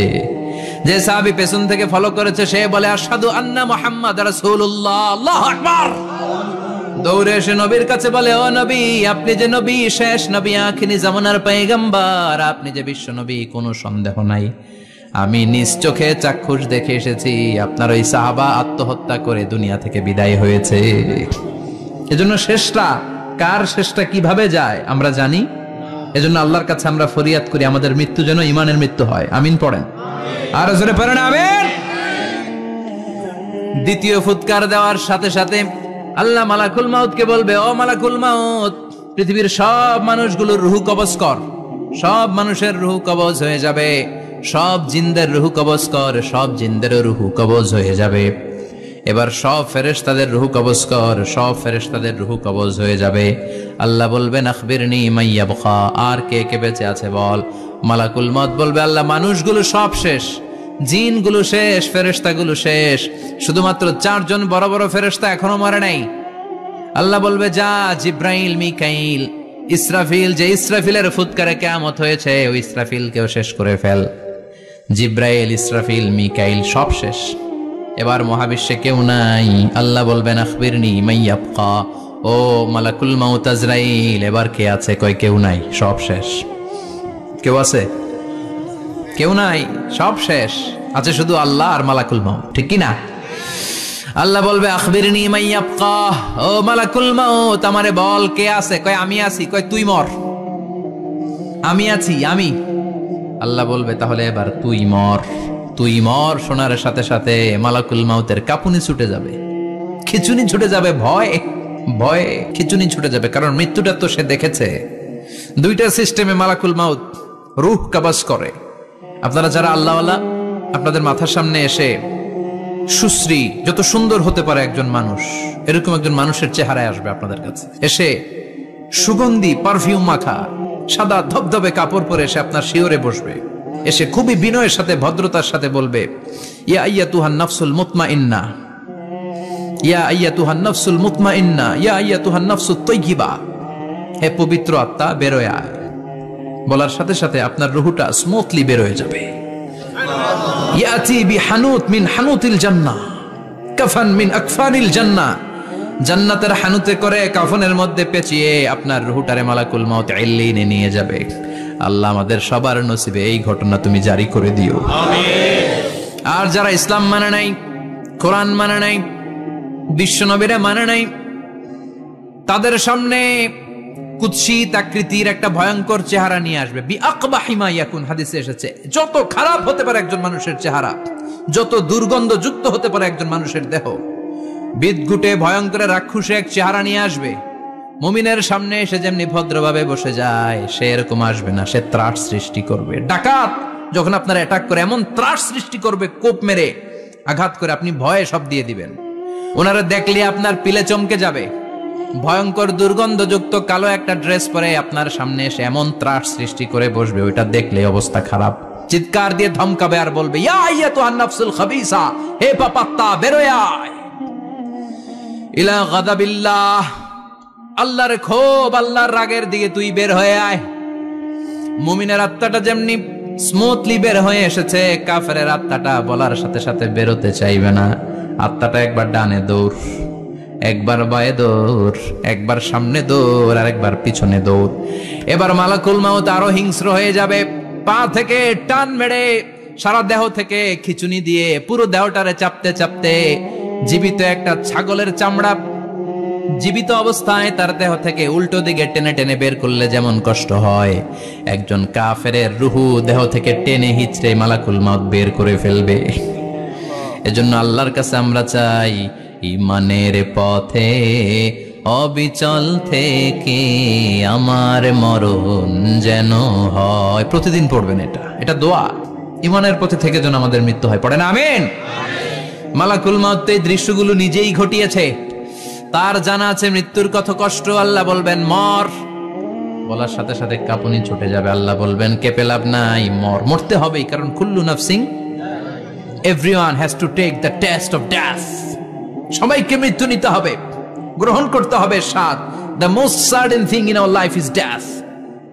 যে সাহাবী পেছন থেকে ফলো করেছে সে বলে আশহাদু আন্না মুহাম্মাদ রাসূলুল্লাহ, আল্লাহু আকবার। দৌড়ে এসে নবীর কাছে বলে, ও নবী, আপনি যে নবী, শেষ নবী, আখিরি জামানার পয়গম্বর, আপনি যে বিশ্ব নবী, কোনো সন্দেহ নাই। আমি নিজ চোখে চাক্ষুষ দেখে এসেছি আপনার ওই সাহাবা আত্মহত্যা করে দুনিয়া থেকে বিদায় হয়েছে। এজন্য শেষটা কার, শেষটা কিভাবে যায় আমরা জানি। এজন্য আল্লাহর কাছে আমরা ফরিয়াদ করি আমাদের মৃত্যু যেন ঈমানের মৃত্যু হয়। আমিন পড়েন, আর জোরে পড়েন আমিন। দ্বিতীয় ফুৎকার দেওয়ার সাথে সাথে আল্লাহ মালাকুল মাউতকে বলবে, ও মালাকুল মাউত, পৃথিবীর সব মানুষগুলোর রূহ কবজ কর। সব মানুষের রূহ কবজ হয়ে যাবে। সব জিনদের রূহ কবজ কর। সব জিনদেরও রূহ কবজ হয়ে যাবে। এবার সব ফেরেশতাদের রূহ কবজ কর। সব ফেরেশতাদের রূহ কবজ হয়ে যাবে। আল্লাহ বলবেন আখবিরনি মাইয়া বকা, আর কে কে বেঁচে আছে বল। মালাকুল মউত বলবে, আল্লাহ মানুষগুলো সব শেষ, জিনগুলো শেষ, ফেরেশতাগুলো শেষ, শুধুমাত্র 4 জন বড় বড় ফেরেশতা এখনো মরে নাই। আল্লাহ বলবে, যা জিব্রাইল, মিকাইল, ইসরাফিল, যে ইসরাফিলের ফুৎকারে কিয়ামত হয়েছে ওই ইসরাফিলকেও শেষ করে ফেল। জিব্রাইল, ইসরাফিল, মিকাইল সব শেষ। এবার মহাবিশ্বে কেউ নাই। আল্লাহ বলবেন আখবিরনি মাইয়াবকা, ও মালাকুল মাউত আজরাইল, এবার কে আছে? কয় কেউ নাই, সব শেষ। কেউ আছে? কেউ নাই, সব শেষ। আছে শুধু আল্লাহ আর মালাকুল মাউত, ঠিক কি না? আল্লাহ বলবে আখবিরনি মাইয়াবকা, ও মালাকুল মাউত আমারে বল কে আছে? কয় আমি আছি। কয় তুই মর। আমি আছি, আমি। আল্লাহ বলবে তাহলে এবার তুই মর। তুই মর শোনার সাথে সাথে মালাকুল মাউতের কাঁপুনি ছুটে যাবে, খিচুনি ছুটে যাবে, ভয় ভয়ে খিচুনি ছুটে যাবে। কারণ মৃত্যুটা তো সে দেখেছে। দুইটা সিস্টেমে মালাকুল মাউত রূহ কবজ করে। আপনারা যারা আল্লাহওয়ালা, আপনাদের মাথার সামনে এসে সুশ্রী, যত সুন্দর হতে পারে একজন মানুষ, এরকম একজন মানুষের চেহারায় আসবে আপনাদের কাছে। এসে সুগন্ধি পারফিউম মাখা সাদা ধবধবে কাপড় পরে এসে আপনার শিওরে বসবে। এসে খুবই বিনয়ের সাথে, ভদ্রতার সাথে বলবে, ইয়া আইয়াতুহান নাফসুল মুতমাইন্না, ইয়া আইয়াতুহান নাফসুল মুতমাইন্না, ইয়া আইয়াতুহান নাফসুত তাইয়্যিবা, হে পবিত্র আত্মা বেরোয় আয়। বলার সাথে সাথে আপনার রূহটা স্মুথলি বের হয়ে যাবে। ইয়াতি বিহানুত মিন হানুতিল জান্নাহ, কাফান মিন আকফানিল জান্নাহ, জান্নাতের হানুতে করে কাফনের মধ্যে পেঁচিয়ে আপনার রূহটারে মালাকুল মাউত ইল্লিনে নিয়ে যাবে। আল্লাহ আমাদের সবার নসিবে এই ঘটনা তুমি জারি করে দিও, আমিন। আর যারা ইসলাম মানে নাই, কোরআন মানে নাই, বিশ্বনবীরা মানে নাই, তাদের সামনে কুৎসিত আকৃতির একটা ভয়ঙ্কর চেহারা নিয়ে আসবে। বিআকবাহি মা ইয়াকুন, হাদিসে এসেছে, যত খারাপ হতে পারে একজন মানুষের চেহারা, যত দুর্গন্ধযুক্ত হতে পারে একজন মানুষের দেহ, বিদঘুটে ভয়ঙ্কর রাক্ষসে এক চেহারা নিয়ে আসবে। মুমিনের সামনে এসে যেমনি ভদ্রভাবে বসে যায়, সে এরকম আসবে না। সে ত্রাস সৃষ্টি করবে। ডাকাত যখন আপনার অ্যাটাক করে এমন ত্রাস সৃষ্টি করবে, কোপ মেরে আঘাত করে আপনি ভয়ে সব দিয়ে দিবেন। ওনারা দেখলে আপনার পিলে চমকে যাবে। ভয়ঙ্কর দুর্গন্ধযুক্ত কালো একটা ড্রেস পরে আপনার সামনে এসে এমন ত্রাস সৃষ্টি করে বসবে, ওইটা দেখলে অবস্থা খারাপ। চিৎকার দিয়ে ধমকাবে আর বলবে, ইয়া আইয়াতুহান নাফসুল খাবিসা, হে পাপাত্তা বেরোয় আয় ইলা গাদাবিল্লাহ, আল্লাহর ক্ষোভ, আল্লাহর রাগের দিকে তুই বের হয়ে আয়। মুমিনের আত্মাটা যেমনি স্মুথলি বের হয়ে এসেছে, কাফেরের আত্মাটা বলার সাথে সাথে বেরোতে চাইবে না। আত্মাটা একবার ডানে দৌড়, একবার বায়ে দৌড়, একবার সামনে দৌড়, আর একবার পিছনে দৌড়। এবার মালাকুল মাউত আরো হিংস্র হয়ে যাবে। পা থেকে টান মেরে সারা দেহ থেকে খিচুনি দিয়ে পুরো দেহটারে চাপতে চাপতে জীবিত একটা ছাগলের চামড়া জীবিত অবস্থায় তার দেহ থেকে উল্টো দিকে টেনে টেনে বের করলে যেমন কষ্ট হয়, একজন কাফেরের রুহু দেহ থেকে টেনে হিচড়ে মালাকুল মাউত বের করে ফেলবে। এজন্য আল্লাহর কাছে আমরা চাই, ঈমানের পথে অবিচল থেকে আমার মরণ যেন হয়। প্রতিদিন পড়বেন এটা দোয়া। ঈমানের পথে থেকে যেন আমাদের মৃত্যু হয়। পড়েন আমিন। মালাকুল মাউত এই দৃশ্যগুলো নিজেই ঘটিয়েছে। তার জানা আছে মৃত্যুর কত কষ্ট। আল্লাহ বলবেন মর, বলার সাথে সাথে কাঁপুনি ছুটে যাবে। আল্লাহ বলবেন কেঁপে লাভ নাই, মর, মরতে হবেই, কারণ কুল্লু নাফসিন Everyone has to take the test of death. সবাইকে মৃত্যু নিতে হবে, গ্রহণ করতে হবে স্বাদ। The most certain thing in our life is death,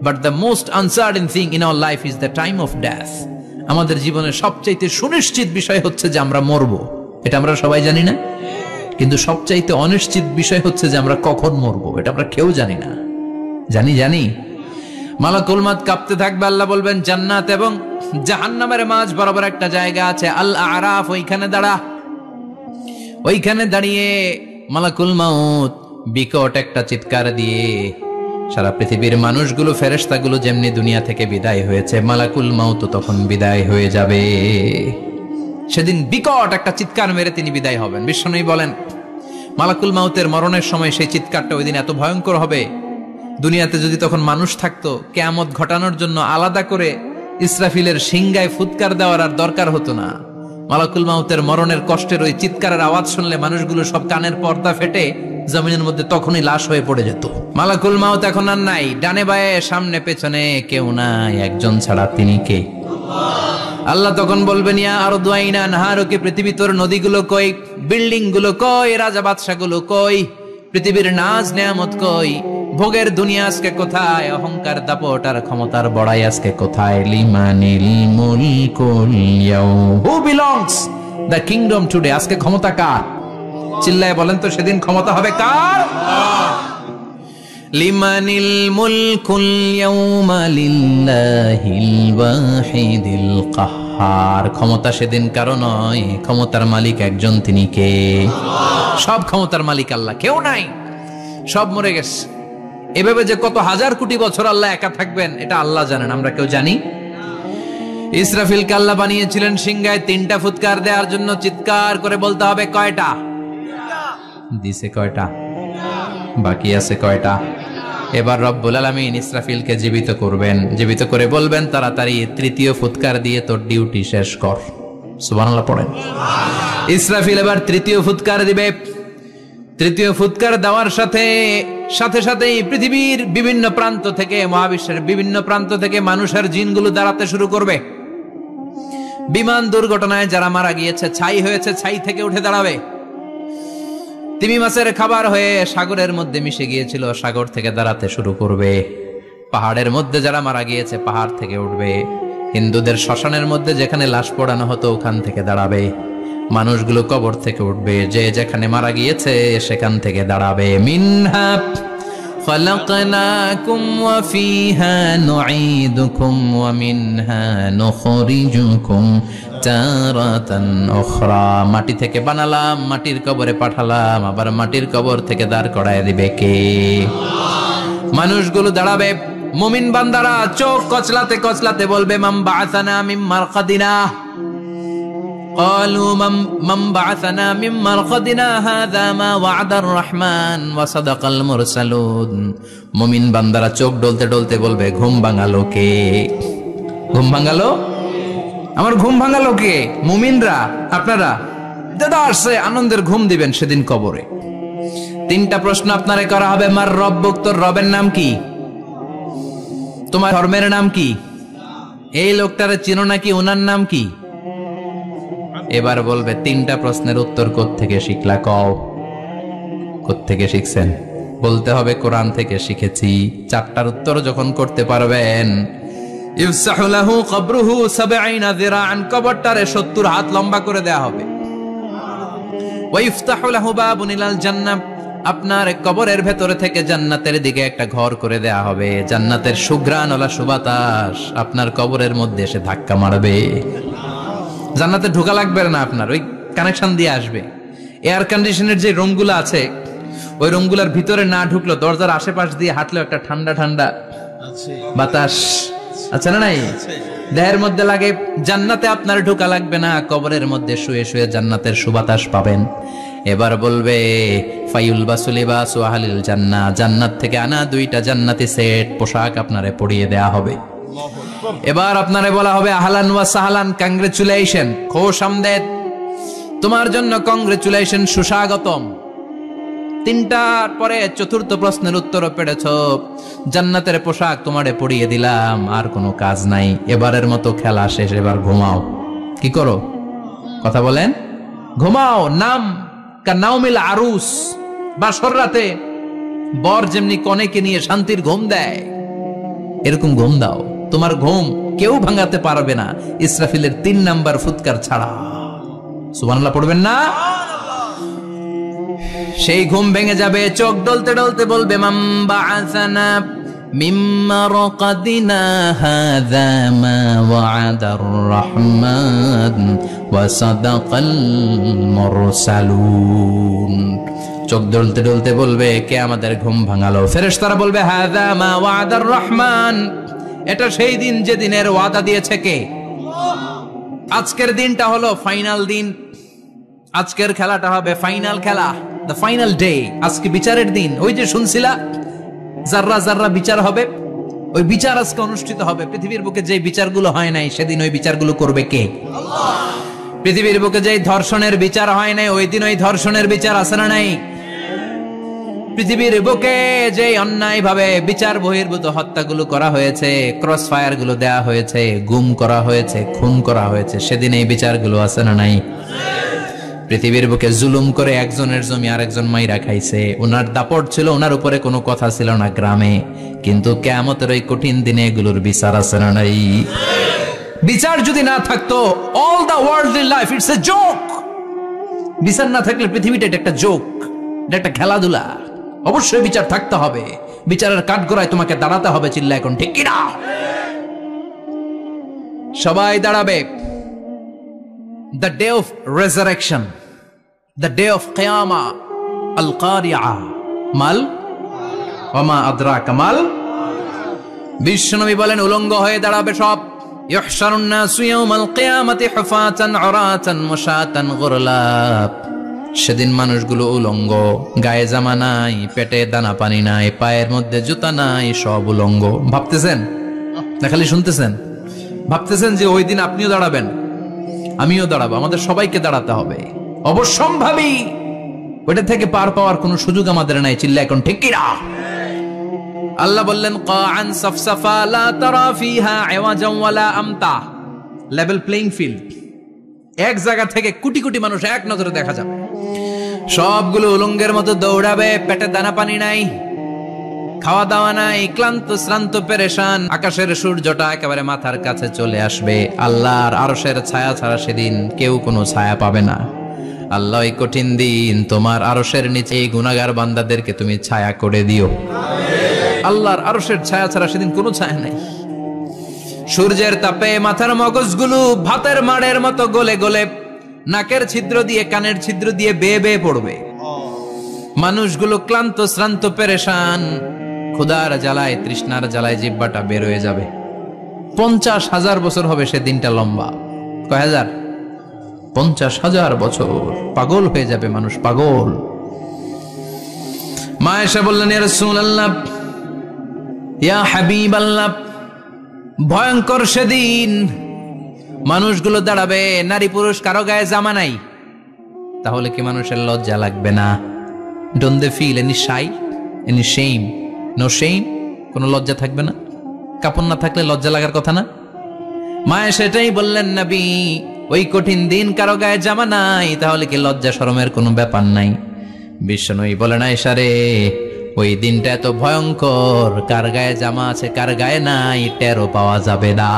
but the most uncertain thing in our life is the time of death. আমাদের জীবনের সবচাইতে সুনিশ্চিত বিষয় হচ্ছে যে আমরা মরবো, এটা আমরা সবাই জানি না? কিন্তু সবচাইতে অনিশ্চিত বিষয় হচ্ছে যে আমরা কখন মরবো, এটা আমরা কেউ জানি না। জানি মালাকুল মউত কাঁপতে থাকবে, আল্লাহ বলবেন জান্নাত এবং জাহান্নামের মাঝ বরাবর একটা জায়গা আছে, আল আরাফ, ওইখানে দাঁড়া। ওইখানে দাঁড়িয়ে মালাকুল মউত বিকট একটা চিৎকার দিয়ে সারা পৃথিবীর মানুষগুলো, ফেরেশতাগুলো যেমনি দুনিয়া থেকে বিদায় হয়েছে, মালাকুল মউত তখন বিদায় হয়ে যাবে। সেদিন বিকট একটা চিৎকার মেরে তিনি বিদায় হবেন। বিশ্বনবী বলেন মালাকুল মউতের মরণের সময় সেই চিৎকারটা ওই দিন এত ভয়ঙ্কর হবে, দুনিয়াতে যদি তখন মানুষ থাকতো, কিয়ামত ঘটানোর জন্য আলাদা করে ইসরাফিলের সিংগায় ফুৎকার দেওয়ার আর দরকার হতো না। মালাকুল মউতের মরণের কষ্টের ওই চিৎকারের আওয়াজ শুনলে মানুষগুলো সব কানের পর্দা ফেটে জমিনের মধ্যে তখনই লাশ হয়ে পড়ে যেত। মালাকুল মউত এখন আর নাই, ডানে বায়ে সামনে পেছনে কেউ নাই, একজন ছাড়া, তিনি কে? আল্লাহ তখন বলবেন ইয়া আরদু আইনা নাহারুকি, পৃথিবী তোর নদীগুলো কই, বিল্ডিং গুলো কই, রাজা বাদশা গুলো কই, পৃথিবীর নাজ নেয়ামত কই, ভোগের দুনিয়া আজকে কোথায়, অহংকার দাপট আর ক্ষমতার বড়াই আজকে কোথায়? লিমানিল মুলকুল ইয়াউম, who belongs the kingdom today, আজকে ক্ষমতা কার? চিল্লায় বলেন তো সেদিন ক্ষমতা হবে কার? লিমানিল মুলকুল ইয়াউমা লিল্লাহিল ওয়াহিদিল কাহ্হার, ক্ষমতা সেদিন কারো নয়, ক্ষমতার মালিক একজন, তিনি কে? সব ক্ষমতার মালিক আল্লাহ, কেউ নাই, সব মরে গেছে। এভাবে যে কত হাজার কোটি বছর আল্লাহ একা থাকবেন এটা আল্লাহ জানেন, আমরা কেউ জানি? ইসরাফিলকে আল্লাহ বানিয়েছিলেন সিংহায় 3টা ফুৎকার দেওয়ার জন্য, চিৎকার করে বলতে হবে কয়টা? দিছে কয়টা? বাকি আছে কয়টা? এবার রব্বুল আলামিন ইসরাফিলকে জীবিত করবেন, জীবিত করে বলবেন তাড়াতাড়ি 3য় ফুৎকার দিয়ে তোর ডিউটি শেষ কর। সুবহানাল্লাহ পড়েন। ইসরাফিল এবার 3য় ফুৎকার দিবে। 3য় ফুৎকার দেওয়ার সাথে সাথেই পৃথিবীর বিভিন্ন প্রান্ত থেকে, মহাবিশ্বের বিভিন্ন প্রান্ত থেকে মানুষের জিনগুলো দাঁড়াতে শুরু করবে। বিমান দুর্ঘটনায় যারা মারা গিয়েছে, ছাই হয়েছে, ছাই থেকে উঠে দাঁড়াবে। তিমি মাছের খাবার হয়ে সাগরের মধ্যে মিশে গিয়েছিল, সাগর থেকে দাঁড়াতে শুরু করবে। পাহাড়ের মধ্যে যারা মারা গিয়েছে, পাহাড় থেকে উঠবে। হিন্দুদের শ্মশানের মধ্যে যেখানে লাশ পোড়ানো হতো, ওখান থেকে দাঁড়াবে। মানুষগুলো কবর থেকে উঠবে, যে যেখানে মারা গিয়েছে সেখান থেকে দাঁড়াবে। মিনহা খালাকনাকুম ওয়া ফিহা নুঈদুকুম ওয়া মিনহা নুখরিজুকুম তারাতান উখরা, মাটি থেকে বানালাম, মাটির কবরে পাঠালাম, আবার মাটির কবর থেকে দাঁড় করায় দিবে কে? মানুষগুলো দাঁড়াবে। মুমিন বান্দারা চোখ কচলাতে কচলাতে বলবে মান বাআসানা মিন মারকাদিনা, قالوا من بعثنا من مرقدنا هذا ما وعد الرحمن وصدق المرسلون। মুমিন বান্দারা চোখ ডলতে ডলতে বলবে ঘুম ভাঙালো কে? ঘুম ভাঙালো? আমার ঘুম ভাঙালো কে? মুমিনরা, আপনারা। দাদা আসছে, আনন্দের ঘুম দিবেন সেদিন কবরে। 3টা প্রশ্ন আপনারে করা হবে। মার রব্বুক, তোর রবের নাম কি? তোমার ধর্মের নাম কি? এই লোকটারে চিনো নাকি? ওনার নাম কি? এবার বলবে 3টা প্রশ্নের উত্তর কোত্থেকে শিখলা? কও কোত্থেকে শিখছেন? বলতে হবে কোরআন থেকে শিখেছি। 4টার উত্তর যখন করতে পারবেন, ইফসাহু লাহু কবরুহু 70 যিরাআন, কবরটারে 70 হাত লম্বা করে দেয়া হবে। ওয়া ইফতাহু লাহু বাবুন ইলাল জান্নাহ, আপনার কবরের ভেতরে থেকে জান্নাতের দিকে একটা ঘর করে দেয়া হবে। জান্নাতের সুঘ্রাণওয়ালা সুবাতাস আপনার কবরের মধ্যে এসে ধাক্কা মারবে। জান্নাতে ঢোকা লাগবে না, আপনার ওই কানেকশন দিয়ে আসবে। এয়ার কন্ডিশনের যে রুমগুলো আছে, ওই রুমগুলোর ভিতরে না ঢুকলো, দরজার আশেপাশ দিয়ে হাঁটলেও একটা ঠান্ডা ঠান্ডা বাতাস আছে না নাই? দেহের মধ্যে লাগে। জান্নাতে আপনার ঢোকা লাগবে না, কবরের মধ্যে শুয়ে শুয়ে জান্নাতের সুবাতাস পাবেন। এবার বলবে ফায়ুলবাসু লিবাসু আহলিল জান্নাহ, জান্নাত থেকে আনা 2টা জান্নাতি সেট পোশাক আপনারে পরিয়ে দেয়া হবে। এবার আপনারে বলা হবে আহলান ওয়া সাহলান, কংগ্রেচুলেশন, খোশ আমদেদ, তোমার জন্য কংগ্রেচুলেশন, সুস্বাগতম। 3টার পরে 4র্থ প্রশ্নের উত্তরও পেরেছো, জান্নাতের পোশাক তোমারে পরিয়ে দিলাম, আর কোনো কাজ নাই, এবারের মতো খেলা শেষ, এবার ঘুমাও। কি করো? কথা বলেন। ঘুমাও, নাম কানাউমিল আরুস, বাসর রাতে বর যেমনি কনেকে নিয়ে শান্তির ঘুম দেয়, এরকম ঘুম দাও। তোমার ঘুম কেউ ভাঙাতে পারবে না ইসরাফিলের 3 নাম্বার ফুৎকার ছাড়া। সুবহানাল্লাহ পড়বেন না? সেই ঘুম ভেঙে যাবে, চোখ ডলতে ডলতে বলবে মান বাআসানা মিন মারকাদিনা হাযা মা ওয়া'দার রহমান ওয়া সাদাকাল মুরসালুন। চোখ ডলতে ডলতে বলবে, কে আমাদের ঘুম ভাঙালো? ফেরেশতারা বলবে হাযা মা ওয়া'দার রহমান, এটা সেই দিন যে দিনের ওয়াদা দিয়েছে কে? আজকের দিনটা হলো ফাইনাল দিন, আজকের খেলাটা হবে ফাইনাল খেলা, দ্য ফাইনাল ডে। আজকে বিচারের দিন। ওই যে শুনছিলা জাররা জাররা বিচার হবে, ওই বিচার আজকে অনুষ্ঠিত হবে। পৃথিবীর বুকে যে বিচারগুলো হয় নাই সেদিন ওই বিচারগুলো করবে কে? আল্লাহ। পৃথিবীর বুকে যে ধর্ষণের বিচার হয় নাই ওই দিন ওই ধর্ষণের বিচার আছে না নাই? পৃথিবীর বুকে যে অন্যায় ভাবে বিচার বহির্ভূত হত্যাগুলো করা হয়েছে, ক্রস ফায়ার গুলো দেয়া হয়েছে, গুম করা হয়েছে, খুন করা হয়েছে, সেদিন এই বিচারগুলো আছে না নাই? পৃথিবীর বুকে জুলুম করে একজনের জমি আরেকজন মাইরা খাইছে, ওনার দাপট ছিল, ওনার উপরে কোনো কথা ছিল না গ্রামে, কিন্তু কিয়ামতের ওই কঠিন দিনে এগুলোর বিচার আছে না নাই? বিচার যদি না থাকতো, all the worldly life it's a joke. বিচার না থাকলে পৃথিবীটা এটা একটা জোক, এটা একটা খেলাধুলা। অবশ্যই বিচার থাকতে হবে, বিচারের কাঠগড়ায় তোমাকে দাঁড়াতে হবে। চিল্লা এখন ঠিক কিনা? সবাই দাঁড়াবে। The day of resurrection, the day of qiyamah, al-qari'ah, mal wama adraka mal। বিশ্বনবী বলেন উলঙ্গ হয়ে দাঁড়াবে সব। ইহশারুন নাসু ইয়াওমাল কিয়ামাতি হুফাতান উরাতান মুশাতান গুরলা। সেদিন মানুষগুলো উলঙ্গ, গায়ে জামা নাই, পেটে দানা পানি নাই, পায়ের মধ্যে জুতা নাই, সব উলঙ্গ। ভাবতেছেন না খালি শুনতেছেন? ভাবতেছেন যে ওই দিন আপনিও দাঁড়াবেন, আমিও দাঁড়াবো, আমাদের সবাইকে দাঁড়াতে হবে। অবশ্যম্ভাবী, ওইটা থেকে পার পাওয়ার কোনো সুযোগ আমাদের নাই। চিল্লা এখন ঠিক কিনা? আল্লাহ বললেন কাআন সাফসাফা লা তারা ফিহা আওয়াজান ওয়ালা আমতা, লেভেল প্লেইং ফিল্ড। এক জায়গা থেকে কোটি কোটি মানুষ এক নজরে দেখা যাবে, সবগুলো উলঙ্গের মতো দৌড়াবে, পেটে দানা পানি নাই, খাওয়া দাওয়া নাই, ক্লান্ত শ্রান্ত পেরেশান। আকাশের সূর্যটা একেবারে মাথার কাছে চলে আসবে। আল্লাহর আরশের ছায়া ছাড়া সেদিন কেউ কোনো ছায়া পাবে না। আল্লাহ এই কঠিন দিন তোমার আরশের নিচে এই গুনাহগার বান্দাদেরকে তুমি ছায়া করে দিও। আল্লাহর আরশের ছায়া ছাড়া সেদিন কোনো ছায়া নাই। সূর্যের তাপে মাথার মগজগুলো ভাতের মাড়ের মতো গলে গলে নাকের ছিদ্র দিয়ে কানের ছিদ্র দিয়ে বেয়ে বেয়ে পড়বে। মানুষগুলো ক্লান্ত শ্রান্ত পেরেশান, ক্ষুধার জ্বালায় তৃষ্ণার জ্বালায় জিহ্বাটা বের হয়ে যাবে। 50,000 বছর হবে সে দিনটা লম্বা। কয় হাজার? 50,000 বছর। পাগল হয়ে যাবে মানুষ, পাগল। মা এসে বললেন ইয়া রাসূলুল্লাহ, ইয়া হাবিবাল্লাহ, ভয়ঙ্কর সেদিন মানুষগুলো দাঁড়াবে, নারী পুরুষ কারো গায়ে জামা নাই। তাহলে কি মানুষের লজ্জা লাগবে না? Don't they feel any shy, any shame? No shame? কোনো লজ্জা থাকবে না? কাপড় না থাকলে লজ্জা লাগার কথা না? মায়ে সেটাই বললেন নবী, ওই কঠিন দিন কারো গায়ে জামা নাই, তাহলে কি লজ্জা শরমের কোনো ব্যাপার নাই? বিশ্বনবী বলেন আয়েশা রে, ওই দিনটা এত ভয়ঙ্কর, কার গায়ে জামা আছে কার গায়ে নাই টেরও পাওয়া যাবে না।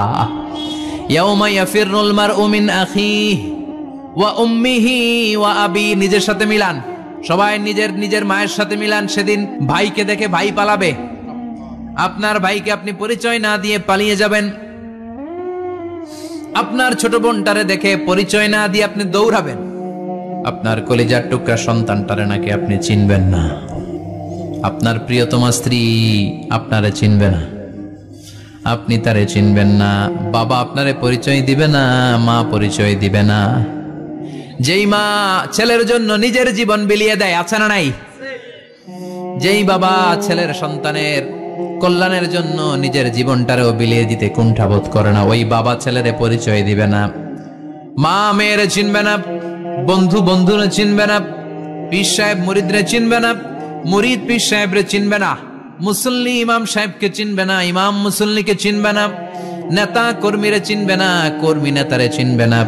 ইয়াউমা ইয়াফিরুল মারউ মিন আখিহি ওয়া উম্মিহি ওয়া আবি, নিজের সাথে মিলান, সবাই নিজের নিজের মায়ের সাথে মিলান। সেদিন ভাইকে দেখে ভাই পালাবে, আপনার ভাইকে আপনি পরিচয় না দিয়ে পালিয়ে যাবেন। আপনার ছোট বোনটারে দেখে পরিচয় না দিয়ে আপনি দৌড়াবেন। আপনার কলিজার টুকরা সন্তানটারে নাকি আপনি চিনবেন না। আপনার প্রিয়তমা স্ত্রী আপনারে চিনবে না, আপনি তারে চিনবেন না। বাবা আপনারে পরিচয় দিবে না, মা পরিচয় দিবে না। যেই মা ছেলের জন্য নিজের জীবন বিলিয়ে দেয়, আছে না নাই? যেই বাবা ছেলের সন্তানের কল্যাণের জন্য নিজের জীবনটারেও বিলিয়ে দিতে কুণ্ঠাবোধ করে না, ওই বাবা ছেলেরে পরিচয় দিবে না। মা মেয়েরে চিনবে না, বন্ধু বন্ধুরে চিনবে না, পীর সাহেব মুরিদরে চিনবে না, মুরিদ পীর সাহেবরে চিনবে না, মুসল্লি ইমাম সাহেবকে চিনবে না, ইমাম মুসল্লিকে চিনবে না, নেতা কর্মীরে চিনবে না, কর্মী নেতারে চিনবে না।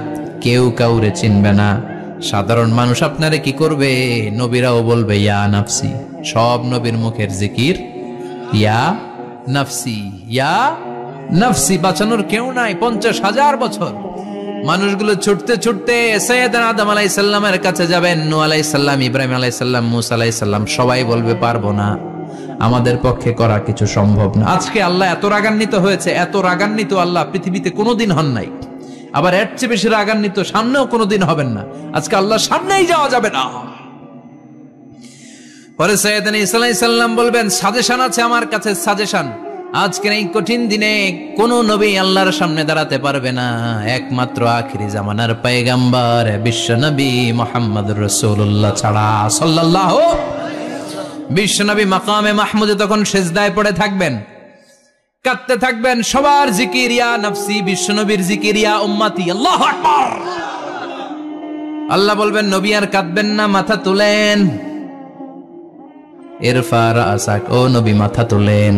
কেউ কাউরে চিনবে না। সাধারণ মানুষ আপনারে কি করবে? নবীরাও বলবে ইয়া নাফসি। সব নবীর মুখের জিকির ইয়া নাফসি, ইয়া নাফসি। বাঁচানোর কেউ নাই। 50,000 বছর মানুষগুলো ছুটতে ছুটতে সৈয়দনা আদম আলাইহিস সালামের কাছে যাবেন, নূহ আলাইহিস সালাম, ইব্রাহিম আলাইহিস সালাম, মূসা আলাইহিস সালাম। সবাই বলবে পারবো না, আমাদের পক্ষে করা কিছু সম্ভব না। আজকে আল্লাহ এত রাগান্বিত হয়েছে, এত রাগান্বিত আল্লাহ পৃথিবীতে কোনোদিন হন নাই। আবার এর চেয়ে বেশি রাগান্বিত সামনেও কোনোদিন হবেন না। আজকে আল্লাহর সামনেই যাওয়া যাবে না। পরে সৈয়দনা ঈসা আলাইহিস সালাম বলবেন, সাজেশন আছে আমার কাছে, সাজেশন। আজকের এই কঠিন দিনে কোন নবী আল্লাহর সামনে দাঁড়াতে পারবে না, একমাত্র আখিরি জামানার পয়গম্বর বিশ্ব নবী মুহাম্মদুর রাসূলুল্লাহ ছাড়া সাল্লাল্লাহু। বিশ্ব নবী মাকামে মাহমুদে তখন সিজদায় পড়ে থাকবেন, কাঁদতে থাকবেন। সবার জিকির ইয়া নাফসি, বিশ্ব নবীর জিকির ইয়া উম্মতি। আল্লাহু আকবার। আল্লাহ বলবেন নবী আর কাঁদবেন না, মাথা তুলেন। ইরফা রাসাক, ও নবী মাথা তুলেন।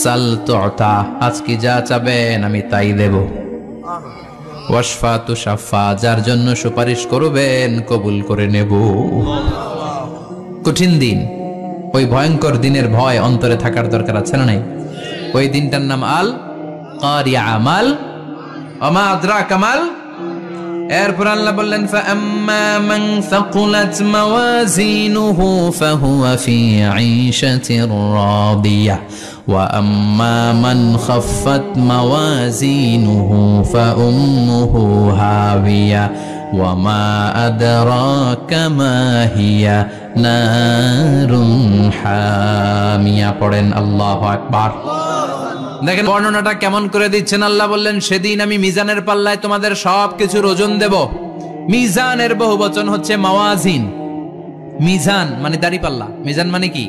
সাল তুতা, আজকে যা চাবেন আমি তাই দেব। ওয়াশফা তুশাফা, যার জন্য সুপারিশ করবেন কবুল করে নেব। কঠিন দিন, ওই ভয়ঙ্কর দিনের ভয় অন্তরে থাকার দরকার আছে না নাই? ওই দিনটার নাম আল কারিয়া, আমাল ওমা আদরাকা মাল। এরপর আল্লাহ বললেন ফাআম্মা মান সাকুলাত মাওয়াজিনুহু ফাহুয়া ফি ঈশাতির রাদিয়াহ ওয়া আম্মা মান খাফফাত মাওয়াজিনুহু ফাউম্মুহু হাবিয়া ওয়া মা আদরাকা মা হিয়া নারুন হামিয়া। পড়েন আল্লাহু আকবার। দেখেন বর্ণনাটা কেমন করে দিচ্ছেন আল্লাহ। বললেন সেদিন আমি মিজানের পাল্লায় তোমাদের সবকিছুর ওজন দেব। মিজানের বহুবচন হচ্ছে মাওয়াজিন। মিজান মানে দাড়ি পাল্লা, মিজান মানে কি?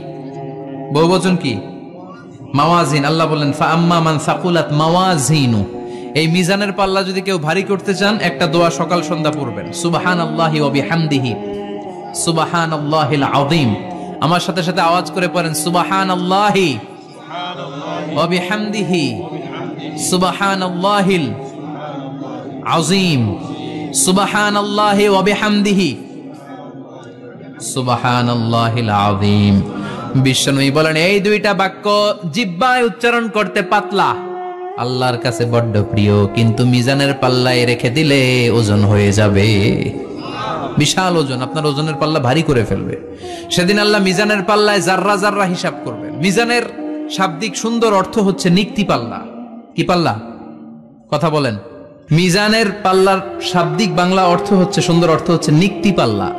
বহুবচন কি? মাওয়াজিন। আল্লাহ বললেন ফাআম্মা মান সাকুলাত মাওয়াজিনু, এই মিজানের পাল্লা যদি কেউ ভারী করতে চান একটা দোয়া সকাল সন্ধ্যা পড়বেন, সুবহানাল্লাহি ওয়া বিহামদিহি সুবহানাল্লাহিল আযীম। আমার সাথে সাথে আওয়াজ করে পড়েন সুবহানাল্লাহি ওয়া বিহামদিহি সুবহানাল্লাহিল আযীম, সুবহানাল্লাহি ওয়া বিহামদিহি সুবহানাল্লাহিল আযীম। বিশ্বনবী বলেন এই দুইটা বাক্য জিহ্বায় উচ্চারণ করতে পাতলা, আল্লাহর কাছে বড্ড প্রিয়, কিন্তু মিজানের পাল্লায় রেখে দিলে ওজন হয়ে যাবে, বিশাল ওজন, আপনার ওজনের পাল্লা ভারী করে ফেলবে। সেদিন আল্লাহ মিজানের পাল্লায় জাররা জাররা হিসাব করবেন। মিজানের শাব্দিক সুন্দর অর্থ হচ্ছে নিক্তি পাল্লা। কি পাল্লা? কথা বলেন। মিজানের পাল্লার শাব্দিক বাংলা অর্থ হচ্ছে, সুন্দর অর্থ হচ্ছে নিক্তি পাল্লা।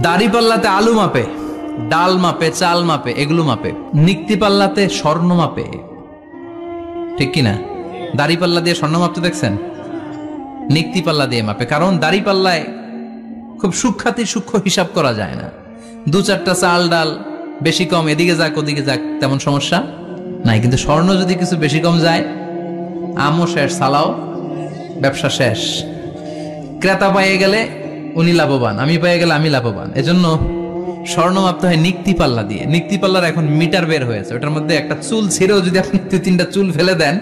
দাড়ি পাল্লাতে আলু মাপে, ডাল মাপে, চাল মাপে, এগুলো মাপে। নিক্তি পাল্লাতে স্বর্ণ মাপে, ঠিক কিনা? দাড়ি পাল্লা দিয়ে স্বর্ণ মাপতে দেখছেন? নিক্তি পাল্লা দিয়ে মাপে। কারণ দাড়ি পাল্লায় খুব সূক্ষ্মাতি সূক্ষ্ম হিসাব করা যায় না। 2-4টা চাল ডাল বেশি কম এদিকে যাক ওদিকে যাক তেমন সমস্যা নাই, কিন্তু স্বর্ণ যদি কিছু বেশি কম যায়, আমও শেষ, সালাও ব্যবসা শেষ। ক্রেতা পাইয়ে গেলে উনি লাভবান, আমি পেয়ে গেলে আমি লাভবান। এজন্য স্বর্ণ মাপতে হয় নিক্তি পাল্লা দিয়ে। নিক্তি পাল্লার এখন মিটার বের হয়েছে, ওটার মধ্যে একটা চুল ছিঁড়েও যদি আপনি 2-3টা চুল ফেলে দেন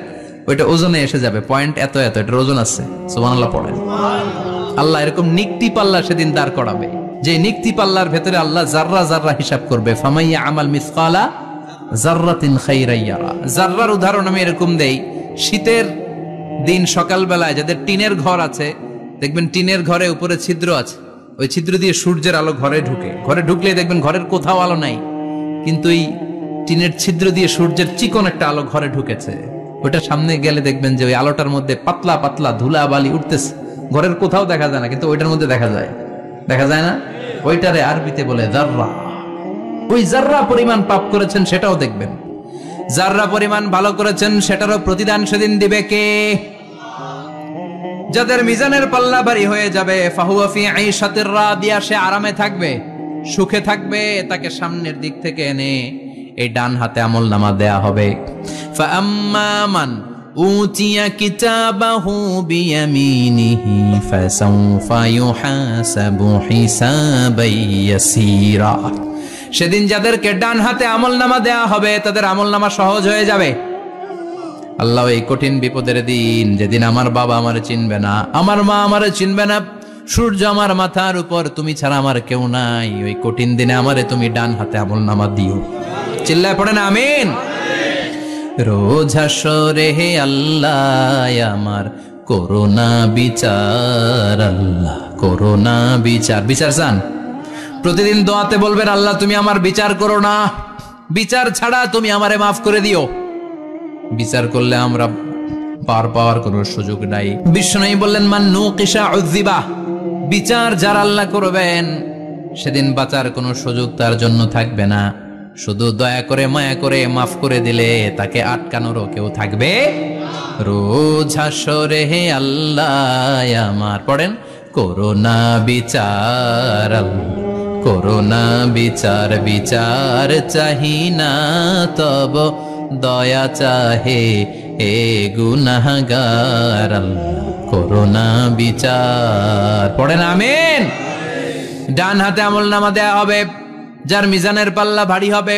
ওইটা ওজনে এসে যাবে, পয়েন্ট এত এত, এটার ওজন আছে। সুবহানাল্লাহ পড়েন। আল্লাহ এরকম নিক্তি পাল্লা সেদিন দাঁড় করাবে, যে নিক্তি পাল্লার ভেতরে আল্লাহ জাররা জাররা হিসাব করবে। ফামাইয়া আমাল মিসকালা জাররাতিন খাইরান ইয়ারা। জাররার উদাহরণ আমি এরকম দেই, শীতের দিন সকালবেলায় যাদের টিনের ঘর আছে, দেখবেন টিনের ঘরে উপরে ছিদ্র আছে, ওই ছিদ্র দিয়ে সূর্যের আলো ঘরে ঢুকে। ঘরে ঢুকলে দেখবেন ঘরের কোথাও আলো নাই, কিন্তু এই টিনের ছিদ্র দিয়ে সূর্যের চিকন একটা আলো ঘরে ঢুকেছে। ওটা সামনে গেলে দেখবেন যে ওই আলোটার মধ্যে পাতলা পাতলা ধুলা বালি উঠতেছে, ঘরের কোথাও দেখা যায় না, কিন্তু ওইটার মধ্যে দেখা যায়। দেখা যায় না? ওইটারে আরবিতে বলে জাররা। ওই জাররা পরিমাণ পাপ করেছেন সেটাও দেখবেন, জাররা পরিমাণ ভালো করেছেন সেটারও প্রতিদান সেদিন দিবে কে? যাদের মিজানের পাল্লা ভারী হয়ে যাবে, ফাহুয়া ফি ঈশাতির রাদিয়া, সে আরামে থাকবে, সুখে থাকবে। তাকে সামনের দিক থেকে এনে এই ডান হাতে আমলনামা দেয়া হবে। ফাআম্মা মান উতিয়া কিতাবাহু বিয়ামিনিহি ফাসাউফা ইউহাসাবু হিসাবান ইয়াসীরা। সেদিন যাদেরকে ডান হাতে আমলনামা দেয়া হবে তাদের আমলনামা সহজ হয়ে যাবে। আল্লাহ এই কঠিন বিপদের দিন, যেদিন আমার বাবা আমারে চিনবে না, আমার মা আমারে চিনবে না, সূর্য আমার মাথার উপর, তুমি ছাড়া আমার কেউ নাই, ওই কঠিন দিনে আমারে তুমি ডান হাতে আমলনামা দিও। চিল্লায় পড়েন আমিন। রোজ হাসরে হে আল্লাহ আমার করোনা বিচার, আল্লাহ করোনা বিচার। বিচার চান? প্রতিদিন দোয়াতে বলবেন, আল্লাহ তুমি আমার বিচার করো না, বিচার ছাড়া তুমি আমারে মাফ করে দিও। বিচার করলে আমরা পার পাওয়ার কোনো সুযোগ নাই। বিশ্বনবী বললেন, মান নুকিশা উযিবা, বিচার যারা আল্লাহ করবেন সেদিন বাঁচার কোনো সুযোগ তার জন্য থাকবে না। শুধু দয়া করে মায়া করে মাফ করে দিলে তাকে আটকানোরও কেউ থাকবে। রোজ হাসরে হে আল্লাহ আমার, পড়েন, করোনা বিচার, আল্লাহ করোনা বিচার, বিচার চাহি না তব দয়া চাহে এ গুনাহগার, আল্লাহ করোনা বিচার। পড়েন আমিন। ডান হাতে আমলনামা দেয়া হবে যার মিজানের পাল্লা ভারী হবে।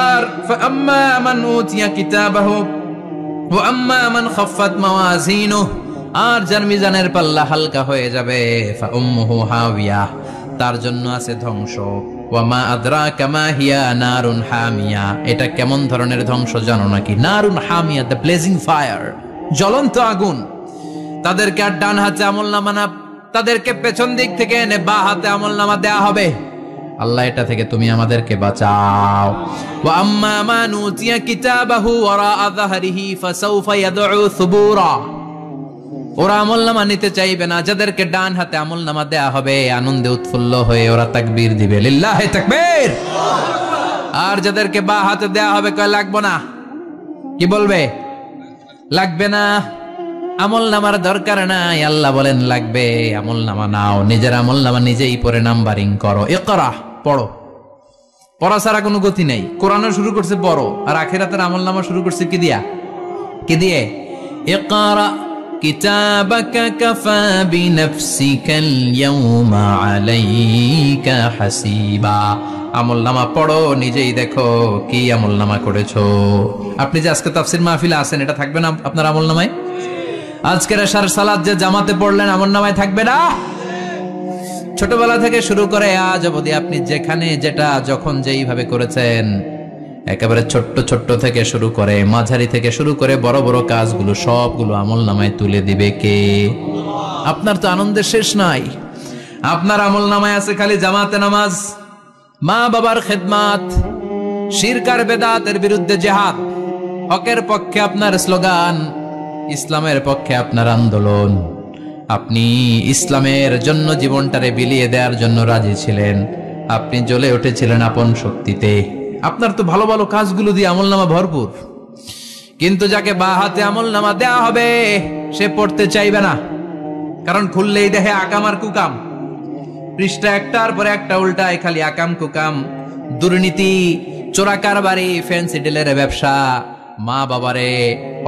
আর ফাআম্মা মান উতিয়া কিতাবাহু ওয়া আম্মা মান খাফফাত মাওয়াজিনুহু, আর যার মিজানের পাল্লা হালকা হয়ে যাবে, ফাউম্মুহু হাওিয়া, তার জন্য আছে ধ্বংস। ওয়া মা আদরাকা মা হিয়া নারুন হামিয়া, এটা কেমন ধরনের ধ্বংস জানো নাকি? নারুন হামিয়া, দ্য ব্লেজিং ফায়ার, জ্বলন্ত আগুন। তাদেরকে আর ডান হাতে আমলনামা না, তাদেরকে পেছন দিক থেকে এনে বা হাতে আমলনামা দেয়া হবে। আল্লাহ এটা থেকে তুমি আমাদেরকে বাঁচাও। ওয়া আম্মা মান উতিয়া কিতাবাহু ওয়ারাআ যাহরিহি ফাসাউফা ইয়াদউ সুবুরা, ওরা আমলনামা নিতে চাইবে না। যাদেরকে ডান হাতে আমলনামা দেয়া হবে আনন্দে উৎফুল্ল হয়ে ওরা তাকবীর দিবে, লিল্লাহি তাকবীর। আর যাদেরকে বা হাতে দেয়া হবে কয় লাগবে না, কি বলবে? লাগবে না, আমলনামার দরকার নাই। আল্লাহ বলেন লাগবে, আমলনামা নাও, নিজের আমলনামা নিজেই পড়ে নাম্বারিং করো। ইকরা, পড়ো। পড়া ছাড়া কোনো গতি নেই। কোরআনও শুরু করছে পড়ো, আর আখিরাতের আমলনামা শুরু করছে কি দিয়া? কি দিয়ে? ইকরা কিতাবাকা কাফা বিনাফসিকাল ইয়াউমা আলাইকা হাসিবা। আমলনামা পড়ো, নিজেই দেখো কি আমলনামা করেছো। আপনি যে আজকে তাফসীর মাহফিলে আছেন, এটা থাকবে না আপনার আমলনামায়? আজকের এশার সালাত যে জামাতে পড়লেন, আমলনামায় থাকবে না? ছোটবেলা থেকে শুরু করে আজ অবধি আপনি যেখানে যেটা যখন যেইভাবে করেছেন, একেবারে ছোট্ট ছোট্ট থেকে শুরু করে মাঝারি থেকে শুরু করে বড় বড় কাজগুলো সবগুলো আমলনামায় তুলে দিবে কে? আপনার তো আনন্দের শেষ নাই। আপনার আমলনামায় আছে খালি জামাতে নামাজ, মা বাবার খেদমাত, শিরক আর বেদাতের বিরুদ্ধে জিহাদ, হকের পক্ষে আপনার স্লোগান, ইসলামের পক্ষে আপনার আন্দোলন। আপনি ইসলামের জন্য জীবনটারে বিলিয়ে দেওয়ার জন্য রাজি ছিলেন। আপনি জ্বলে উঠেছিলেন আপন শক্তিতে। আপনার তো ভালো ভালো কাজগুলো দিয়ে আমলনামা ভরপুর। কিন্তু যাকে বা হাতে আমলনামা দেয়া হবে সে পড়তে চাইবে না, কারণ খুললেই দেখে আকাম আর কুকাম। পৃষ্ঠা একটার পরে একটা উল্টায় খালি আকাম কুকাম, দুর্নীতি, চোরা কারবারি, ফ্যান্সি ডিলের ব্যবসা, মা বাবারে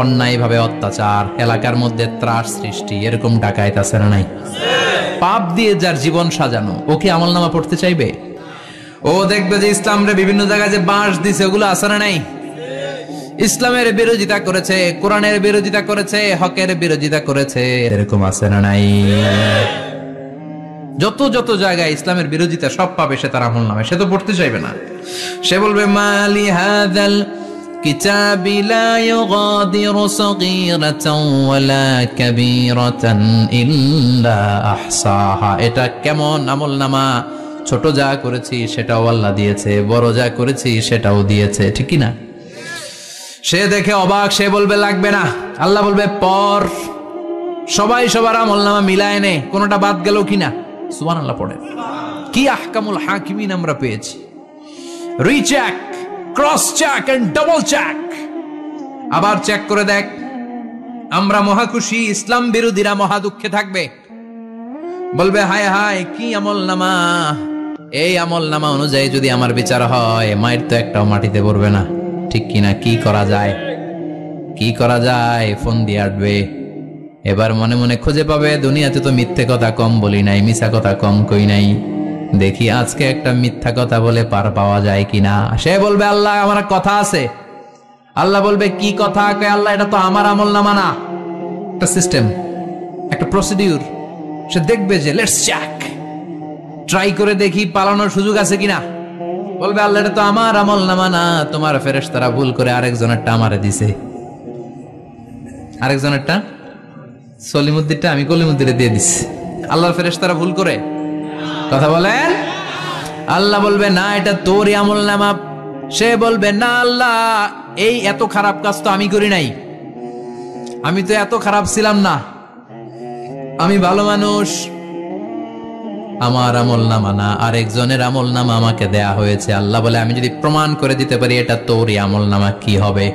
অন্যায়ভাবে অত্যাচার, এলাকার মধ্যে ত্রাস সৃষ্টি, এরকম ডাকায়েত আছে না নাই? পাপ দিয়ে যার জীবন সাজানো, ও কি আমলনামা পড়তে চাইবে? ও দেখবে যে ইসলামরে বিভিন্ন জায়গায় যে বাঁশ দিছে, ওগুলো আছে না নাই? ইসলামের বিরোধিতা করেছে, কোরআনের বিরোধিতা করেছে, হকের বিরোধিতা করেছে, এরকম আছে না নাই? যত যত জায়গায় ইসলামের বিরোধিতা সব পাবে সে তার আমলনামায়, সে তো পড়তে চাইবে না। সে বলবে মালি হাযাল কিতাবি লা ইউগাদিরু সাগীরাতান ওয়ালা কাবীরাতান ইল্লা আহসাহা। এটা কেমন আমলনামা? ছোট যা করেছি সেটাও আল্লাহ দিয়েছে, বড় যা করেছি সেটাও দিয়েছে, ঠিক কি না? সে দেখে অবাক, সে বলবে লাগবে না। আল্লাহ বলবে পর। সবাই সবার আমলনামা মিলায় নে, কোনটা বাদ গেল কিনা। সুবহানাল্লাহ পড়ে। কি আহকামুল হাকিমিন আমরা পেয়েছি। Recheck, cross check and double check. আবার চেক করে দেখ। আমরা মহা খুশি, ইসলাম বিরোধীরা মহা দুঃখে থাকবে। বলবে হায় হায় কি আমলনামা, এই আমলনামা অনুযায়ী যদি আমার বিচার হয়, মায়ের তো একটাও মাটিতে পড়বে না, ঠিক কিনা? কি করা যায়, কি করা যায়? ফোন দিয়ে আটবে। এবার মনে মনে খুঁজে পাবে, দুনিয়াতে তো মিথ্যে কথা কম বলি নাই, মিছা কথা কম কই নাই, দেখি আজকে একটা মিথ্যা কথা বলে পার পাওয়া যায় কিনা। সে বলবে আল্লাহ আমার কথা আছে, আল্লাহ বলবে কি কথা, আল্লাহ এটা তো আমার আমলনামা না, একটা সিস্টেম, একটা প্রসিডিউর। সে দেখবে যে লেটস চেক, ট্রাই করে দেখি পালানোর সুযোগ আছে কিনা। বলবে আল্লাহ এটা তো আমার আমলনামা না, তোমার ফেরেশতারা ভুল করে আরেকজনেরটা আমারে দিছে, আরেকজনেরটা সলিমুদ্দিনটা আমি কলিমুদ্দিনে দিয়ে দিছি। আল্লাহর ফেরেশতারা ভুল করে কথা বলেন? আল্লাহ বলবে না এটা তোরই আমলনামা। সে বলবে না আল্লাহ, এই এত খারাপ কাজ তো আমি করি নাই, আমি তো এত খারাপ ছিলাম না, আমি ভালো মানুষ। আমার আমলনামা না, আরেকজনের আমলনামা আমাকে দেয়া হয়েছে। আল্লাহ বলে আমি যদি প্রমাণ করে দিতে পারি এটা তোরই আমলনামা কি হবে?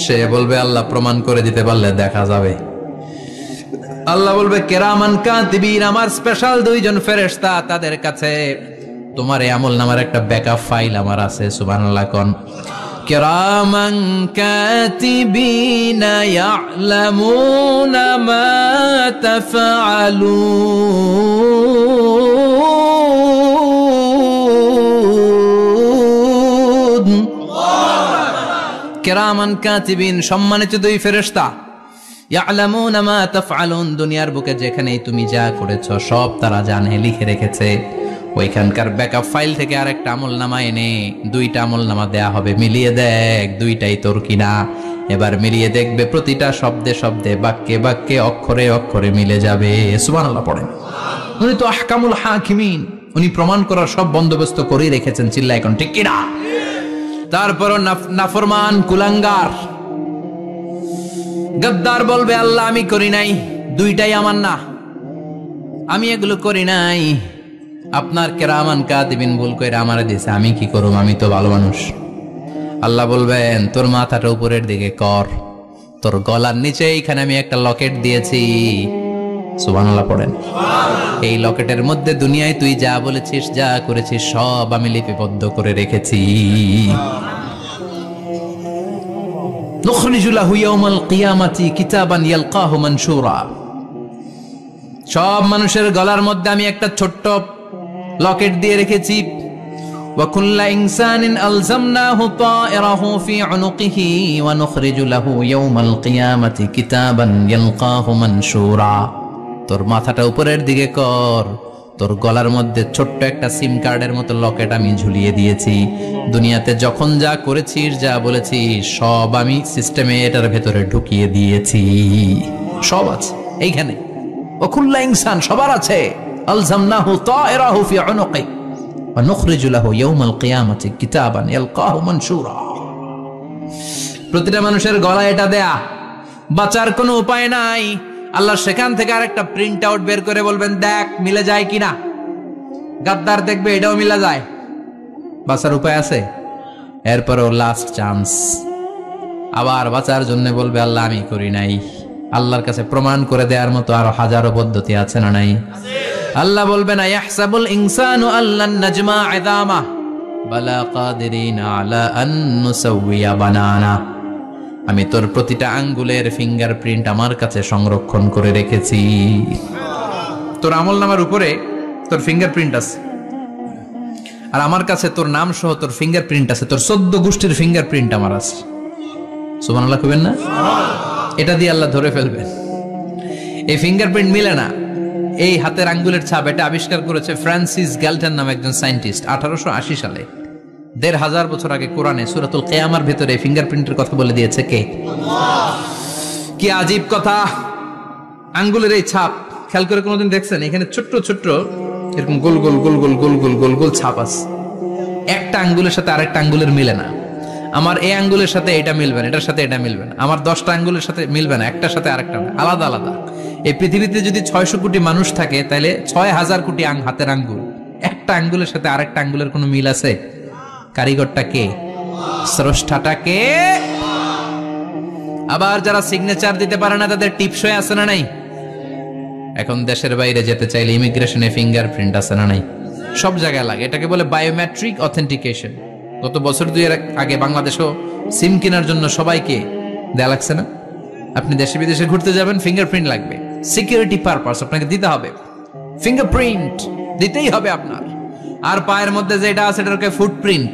সে বলবে আল্লাহ প্রমাণ করে দিতে পারলে দেখা যাবে। আল্লাহ বলবে কেরামান কাতিবিন, আমার স্পেশাল দুইজন ফেরেশতা, তাদের কাছে তোমার এই আমলনামার একটা ব্যাকআপ ফাইল আমার আছে। সুবহানাল্লাহ কোন। কেরামান কাতিবিন ইয়ালামুনা মা তাফআলুন। কেরামান কাতিবিন, সম্মানিত দুই ফেরেশতা, ইয়ালামুনা মা তাফআলুন, দুনিয়ার বুকে যেখানেই তুমি যা করেছো সব তারা জানে, লিখে রেখেছে। ওইখানকার ব্যাকআপ ফাইল থেকে আরেকটা আমলনামা এনে দুইটা আমলনামা দেয়া হবে, মিলিয়ে দেখ দুইটাই তোর কিনা। এবার মিলিয়ে দেখবে প্রতিটা শব্দে শব্দে, বাক্যে বাক্যে, অক্ষরে অক্ষরে মিলে যাবে। সুবহানাল্লাহ পড়েন। উনি তো আহকামুল হাকিমিন, উনি প্রমাণ করার সব বন্দোবস্ত করেই রেখেছেন। চিল্লা এখন ঠিক কিনা? তারপরও নাফরমান কুলাঙ্গার গদ্দার বলবে আল্লাহ আমি করি নাই, দুইটাই আমার না, আমি এগুলো করি নাই, আপনার কেরামান কাতিবিন ভুল কইরা আমারে দিয়েছে, আমি কি করব, আমি তো ভালো মানুষ। আল্লাহ বলবেন তোর মাথাটা উপরের দিকে কর, তোর গলার নিচে এইখানে আমি একটা লকেট দিয়েছি। সুবহানাল্লাহ পড়েন। এই লকেটের মধ্যে দুনিয়ায় তুই যা বলেছিস, যা করেছিস সব আমি লিপিবদ্ধ করে রেখেছি। নুখরিজু লাহু ইয়াওমাল কিয়ামাতি কিতাবান ইয়ালকাহু মানশুরা, সব মানুষের গলার মধ্যে আমি একটা ছোট্ট লকেট দিয়ে রেখেছি। ওয়া কুল্লা ইনসানিন আলজামনাহু তায়রাহু ফি উনুকিহি ওয়া নুখরিজু লাহু ইয়াওমাল কিয়ামাতি কিতাবান ইয়ালকাহু মানশুরা। তোর মাথাটা উপরের দিকে কর, তোর গলার মধ্যে ছোট্ট একটা সিম কার্ডের মতো লকেট আমি ঝুলিয়ে দিয়েছি। দুনিয়াতে যখন যা করেছিস, যা বলেছিস সব আমি সিস্টেমে এটার ভেতরে ঢুকিয়ে দিয়েছি, সব আছে এইখানে। ওকুল্লা ইনসান, সবার আছে। আলজামনাহু তায়রাহু ফি উনুকি ওয়া নুখরিজু লাহু ইয়াওমাল কিয়ামাতি কিতাবান ইয়ালকাহু মানশুরা। প্রতিটা মানুষের গলায় এটা দেয়া, বাঁচার কোনো উপায় নাই। আল্লাহ সেখান থেকে আরেকটা প্রিন্ট আউট বের করে বলবেন দেখ মিলে যায় কিনা। গাদ্দার দেখবে এটাও মিলা যায়, বাঁচার উপায় আছে। এরপরও লাস্ট চান্স, আবার বাঁচার জন্য বলবে আল্লাহ আমি করি নাই। আল্লাহর কাছে প্রমাণ করে দেওয়ার মতো আরো হাজারো পদ্ধতি আছে না নাই? আল্লাহ বলবেন ইয়াহসাবুল ইনসানু আল্লান নাজমা ইযামা বালা কাদিরিনা আলা আন নুসাউইয়া বানানা। আমি তোর প্রতিটা আঙ্গুলের ফিঙ্গারপ্রিন্ট আমার কাছে সংরক্ষণ করে রেখেছি। তোর আমলনামার উপরে তোর ফিঙ্গারপ্রিন্ট আছে, আর আমার কাছে তোর নাম সহ তোর ফিঙ্গারপ্রিন্ট আছে, তোর 14 গোষ্ঠীর ফিঙ্গারপ্রিন্ট আমার আছে। সুবহানাল্লাহ কইবেন না? এটা দিয়ে আল্লাহ ধরে ফেলবেন। এই ফিঙ্গারপ্রিন্ট মিলে না, এই হাতের আঙ্গুলের ছাপ, এটা আবিষ্কার করেছে ফ্রান্সিস গ্যালটন নামে একজন সায়েন্টিস্ট 1880 সালে। 1500 বছর আগে কোরআনে সূরাতুল কিয়ামার ভিতরে ফিঙ্গারপ্রিন্টের কথা বলে দিয়েছে কে? কি আজীব কথা! আঙ্গুলের এই ছাপ খেয়াল করে কোনোদিন দেখছেন? এখানে ছোট্ট ছোট্ট এরকম গোল গোল গোল গোল গোল গোল গোল গোল ছাপ আছে। একটা আঙ্গুলের সাথে আরেকটা আঙ্গুলের মিলে না। আমার এই আঙ্গুলের সাথে এটা মিলবে না, এটার সাথে এটা মিলবে না। আমার 10টা আঙ্গুলের সাথে মিলবে না, একটার সাথে আরেকটা না, আলাদা আলাদা। এই পৃথিবীতে যদি 600 কোটি মানুষ থাকে তাহলে 6000 কোটি হাতের আঙ্গুল, একটা আঙ্গুলের সাথে আরেকটা আঙ্গুলের কোনো মিল আছে? কারিগরটা কে? স্রষ্টাটা কে? আবার যারা সিগনেচার দিতে পারে না তাদের টিপসই আছে না নাই? এখন দেশের বাইরে যেতে চাইলে ইমিগ্রেশনে ফিঙ্গারপ্রিন্ট আছে না নাই? সব জায়গায় লাগে। এটাকে বলে বায়োমেট্রিক অথেন্টিকেশন। গত বছর 2 এর আগে বাংলাদেশও সিম কেনার জন্য সবাইকে দেয়া লাগছে না? আপনি দেশে বিদেশে ঘুরতে যাবেন, ফিঙ্গারপ্রিন্ট লাগবে, সিকিউরিটি পারপাস আপনাকে দিতে হবে। ফিঙ্গারপ্রিন্ট দিতেই হবে আপনার। আর পায়ের মধ্যে যেটা আছে এটাকে ফুটপ্রিন্ট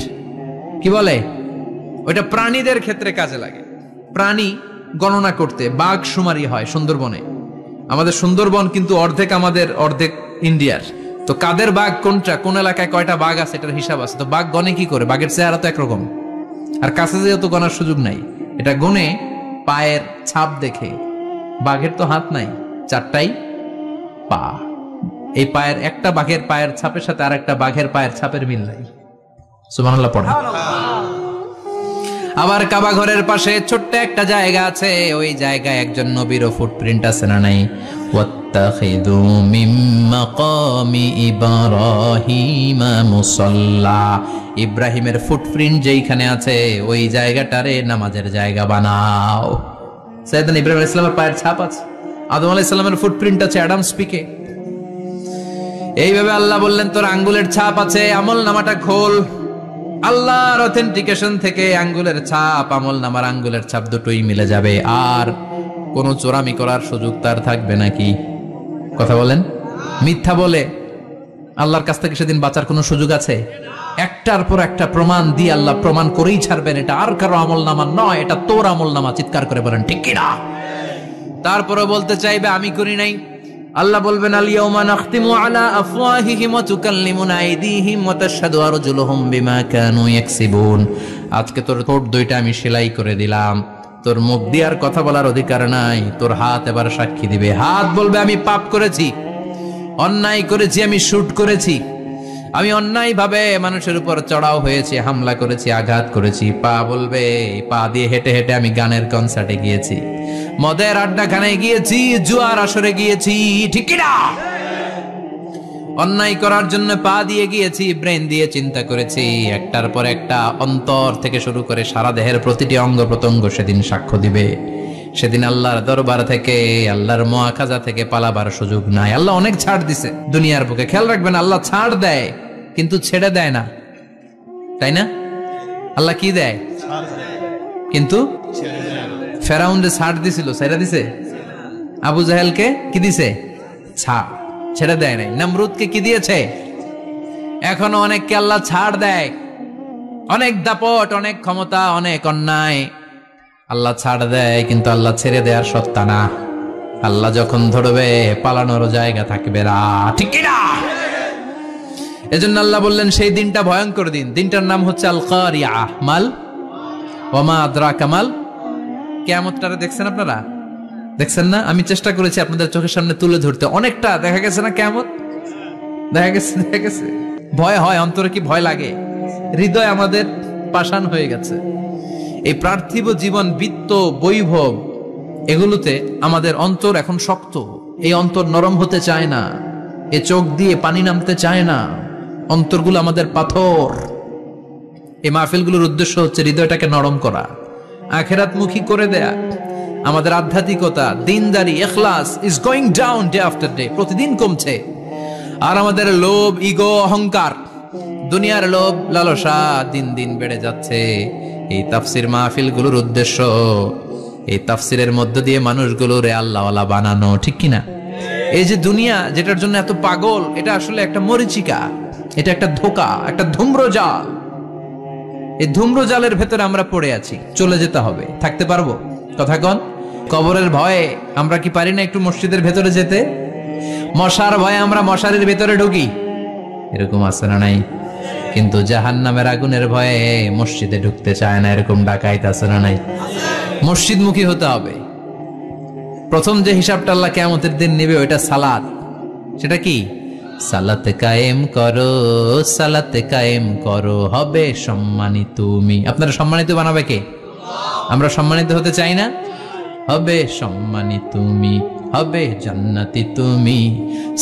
কি বলে? ওইটা প্রাণীদের ক্ষেত্রে কাজে লাগে। প্রাণী গণনা করতে বাঘ শুমারি হয় সুন্দরবনে। আমাদের সুন্দরবন কিন্তু অর্ধেক আমাদের, অর্ধেক ইন্ডিয়ার। তো কাদের বাঘ কোনটা, কোন এলাকায় কয়টা বাঘ আছে এটার হিসাব আছে। তো বাঘ গনে কি করে? বাঘের চেহারা তো একরকম, আর কাছে যেহেতু গনার সুযোগ নাই, এটা গনে পায়ের ছাপ দেখে। বাঘের তো হাত নাই, 4টাই পা। এই পায়ের একটা বাঘের পায়ের ছাপের সাথে আর একটা বাঘের পায়ের ছাপের মিল নাই। সুবহানাল্লাহ পড়ে। আবার কাবা ঘরের পাশে ছোট্ট একটা জায়গা আছে, ওই জায়গায় একজন নবীরও ফুটপ্রিন্ট আছে না নাই? ওয়াত্তাখিযু মিন মাকামি ইব্রাহিমা মুসাল্লা। ইব্রাহিমের ফুটপ্রিন্ট যেইখানে আছে ওই জায়গাটারে নামাজের জায়গা বানাও। সাইয়েদনা ইব্রাহিম আলাইহিস সালামের পায়ের ছাপ আছে, আদম আলাইহিস সালামের ফুটপ্রিন্ট আছে অ্যাডামস পিকে। এইভাবে আল্লাহ বললেন তোর আঙ্গুলের ছাপ আছে, আমল নামাটা খোল। আল্লাহর অথেন্টিকেশন থেকে আঙ্গুলের ছাপ, আমল নামার আঙ্গুলের ছাপ দুটোই মিলে যাবে। আর কোন চোরামি করার সুযোগ তার থাকবে নাকি? কথা বলেন। মিথ্যা বলে আল্লাহর কাছ থেকে সেদিন বাঁচার কোনো সুযোগ আছে? একটার পর একটা প্রমাণ দিয়ে আল্লাহ প্রমাণ করেই ছাড়বেন, এটা আর কারো আমল নামা নয়, এটা তোর আমল নামা। চিৎকার করে বলেন ঠিক কিনা? তারপরে বলতে চাইবে আমি করি নাই। আল্লাহ বলবেন আল-ইয়াওমা নাখতিমু আলা আফওয়াহিহিম ওয়া তুকাল্লিমুনা আইদিহিম ওয়া তাশহাদু আরজুলুহুম বিমা কানু ইয়াকসিবুন। আজকে তোর ঠোঁট দুইটা আমি সেলাই করে দিলাম, তোর মুখ দিয়ে আর কথা বলার অধিকার নাই। তোর হাত এবার সাক্ষী দিবে। হাত বলবে আমি পাপ করেছি, অন্যায় করেছি, আমি শুট করেছি, আমি অন্যায় ভাবে মানুষের উপর চড়াও হয়েছি, হামলা করেছি, আঘাত করেছি। পা বলবে পা দিয়ে হেঁটে হেঁটে আমি গানের কনসার্টে গিয়েছি, মদের আড্ডাখানায় গিয়েছি, জুয়ার আসরে গিয়েছি, ঠিক কি না? অন্যায় করার জন্য পা দিয়ে গিয়েছি, ব্রেন দিয়ে চিন্তা করেছি। একটার পর একটা অন্তর থেকে শুরু করে সারা দেহের প্রতিটি অঙ্গ প্রত্যঙ্গ সেদিন সাক্ষ্য দিবে। সেদিন আল্লাহর দরবার থেকে, আল্লাহর মুআখাজা থেকে পালাবার সুযোগ নাই। আল্লাহ অনেক ছাড় দিছে দুনিয়ার বুকে। খেয়াল রাখবেন, আল্লাহ ছাড় দেয় কিন্তু ছেড়ে দেয় না, তাই না? আল্লাহ কি দেয়? কিন্তু ফেরাউনরে ছাড় দিছিল, ছেড়ে দিছে। আবু জাহেলকে কি দিছে? ছাড়, ছেড়ে দেয় নাই। নমরুদকে কি দিয়েছে? এখনো অনেককে আল্লাহ ছাড় দেয়। অনেক দাপট, অনেক ক্ষমতা, অনেক অন্যায় আল্লাহ ছাড় দেয়, কিন্তু আল্লাহ ছেড়ে দেওয়ার সত্তা না। আল্লাহ যখন ধরবে পালানোর জায়গা থাকবে না, ঠিক কি না? এজন্য আল্লাহ বললেন সেই দিনটা ভয়ঙ্কর দিন। দিনটার নাম হচ্ছে আল কারিআহ। মাল ওয়া মা আদরাকা মাল। কিয়ামতটারে দেখছেন আপনারা? দেখছেন না? আমি চেষ্টা করেছি আপনাদের চোখের সামনে তুলে ধরতে। অনেকটা দেখা গেছে না কিয়ামত? দেখা গেছে। ভয় হয়, অন্তরে কি ভয় লাগে? হৃদয় আমাদের পাষাণ হয়ে গেছে। এই পার্থিব জীবন, বিত্ত, বৈভব, এগুলোতে আমাদের অন্তর এখন শক্ত। এই অন্তর নরম হতে চায় না, এ চোখ দিয়ে পানি নামতে চায় না, অন্তরগুলো আমাদের পাথর। এই মাহফিলগুলোর উদ্দেশ্য হচ্ছে হৃদয়টাকে নরম করা, আখিরাতমুখী করে দেয়া। আমাদের আধ্যাত্মিকতা, দিনদারি, ইখলাস is going down day after day, প্রতিদিন কমছে। আর আমাদের লোভ, ইগো, অহংকার, দুনিয়ার লোভ, লালসা দিন দিন বেড়ে যাচ্ছে। এই তাফসির মাহফিলগুলোর উদ্দেশ্য এই তাফসিরের মধ্য দিয়ে মানুষগুলোরে আল্লাহওয়ালা বানানো, ঠিক কিনা? এই যে দুনিয়া যেটার জন্য এত পাগল, এটা আসলে একটা মরিচিকা, এটা একটা ধোঁকা, একটা ধূম্রজাল। এই ধূম্রজালের ভেতরে আমরা পড়ে আছি, চলে যেতে হবে। থাকতে পারবো? কথা কন। কবরের ভয়ে আমরা কি পারি না একটু মসজিদের ভেতরে যেতে? মশার ভয়ে আমরা মশারির ভেতরে ঢুকি, এরকম আছে না নাই? কিন্তু জাহান্নামের আগুনের ভয়ে মসজিদে ঢুকতে চায় না, এরকম ডাকাইত আছে না নাই? মসজিদমুখী হতে হবে। প্রথম যে হিসাবটা আল্লাহ কিয়ামতের দিন নেবে ওইটা সালাত। সেটা কি? সালাতে কায়েম করো, সালাতে কায়েম করো, হবে সম্মানিত তুমি। আপনারা সম্মানিত বানাবে কে? আমরা সম্মানিত হতে চাই না? হবে সম্মানিত তুমি, হবে জান্নাতি তুমি।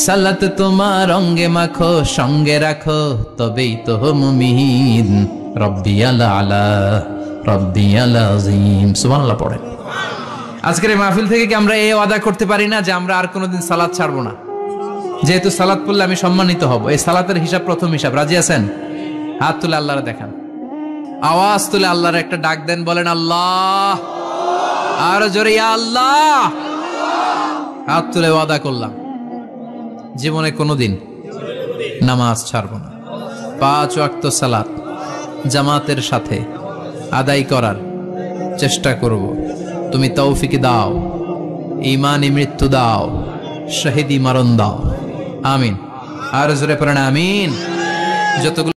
সালাত তোমার অঙ্গে মাখো, সঙ্গে রাখো, তবেই তো মুমিন। রব্বিয়াল আলা, রব্বিয়াল আযীম। সুবহানাল্লাহ পড়েন। আজকের এই মাহফিল থেকে কি আমরা এই ওয়াদা করতে পারি না যে আমরা আর কোনোদিন সালাত ছাড়বো না? যেহেতু সালাত পড়লে আমি সম্মানিত হব, এই সালাতের হিসাব প্রথম হিসাব। রাজি আছেন? হাত তুলে আল্লাহরে দেখান, আওয়াজ তুলে আল্লাহর একটা ডাক দেন, বলেন আল্লাহ। আর জোরে ইয়া আল্লাহ। হাত তুলে ওয়াদা করলাম জীবনে কোনোদিন নামাজ ছাড়বো না। 5 ওয়াক্ত সালাত জামাতের সাথে আদায় করার চেষ্টা করব। তুমি তৌফিক দাও, ঈমানি মৃত্যু দাও, শহীদি মরণ দাও। আমিন। আর জোরে পড়েন আমিন। যতগুলো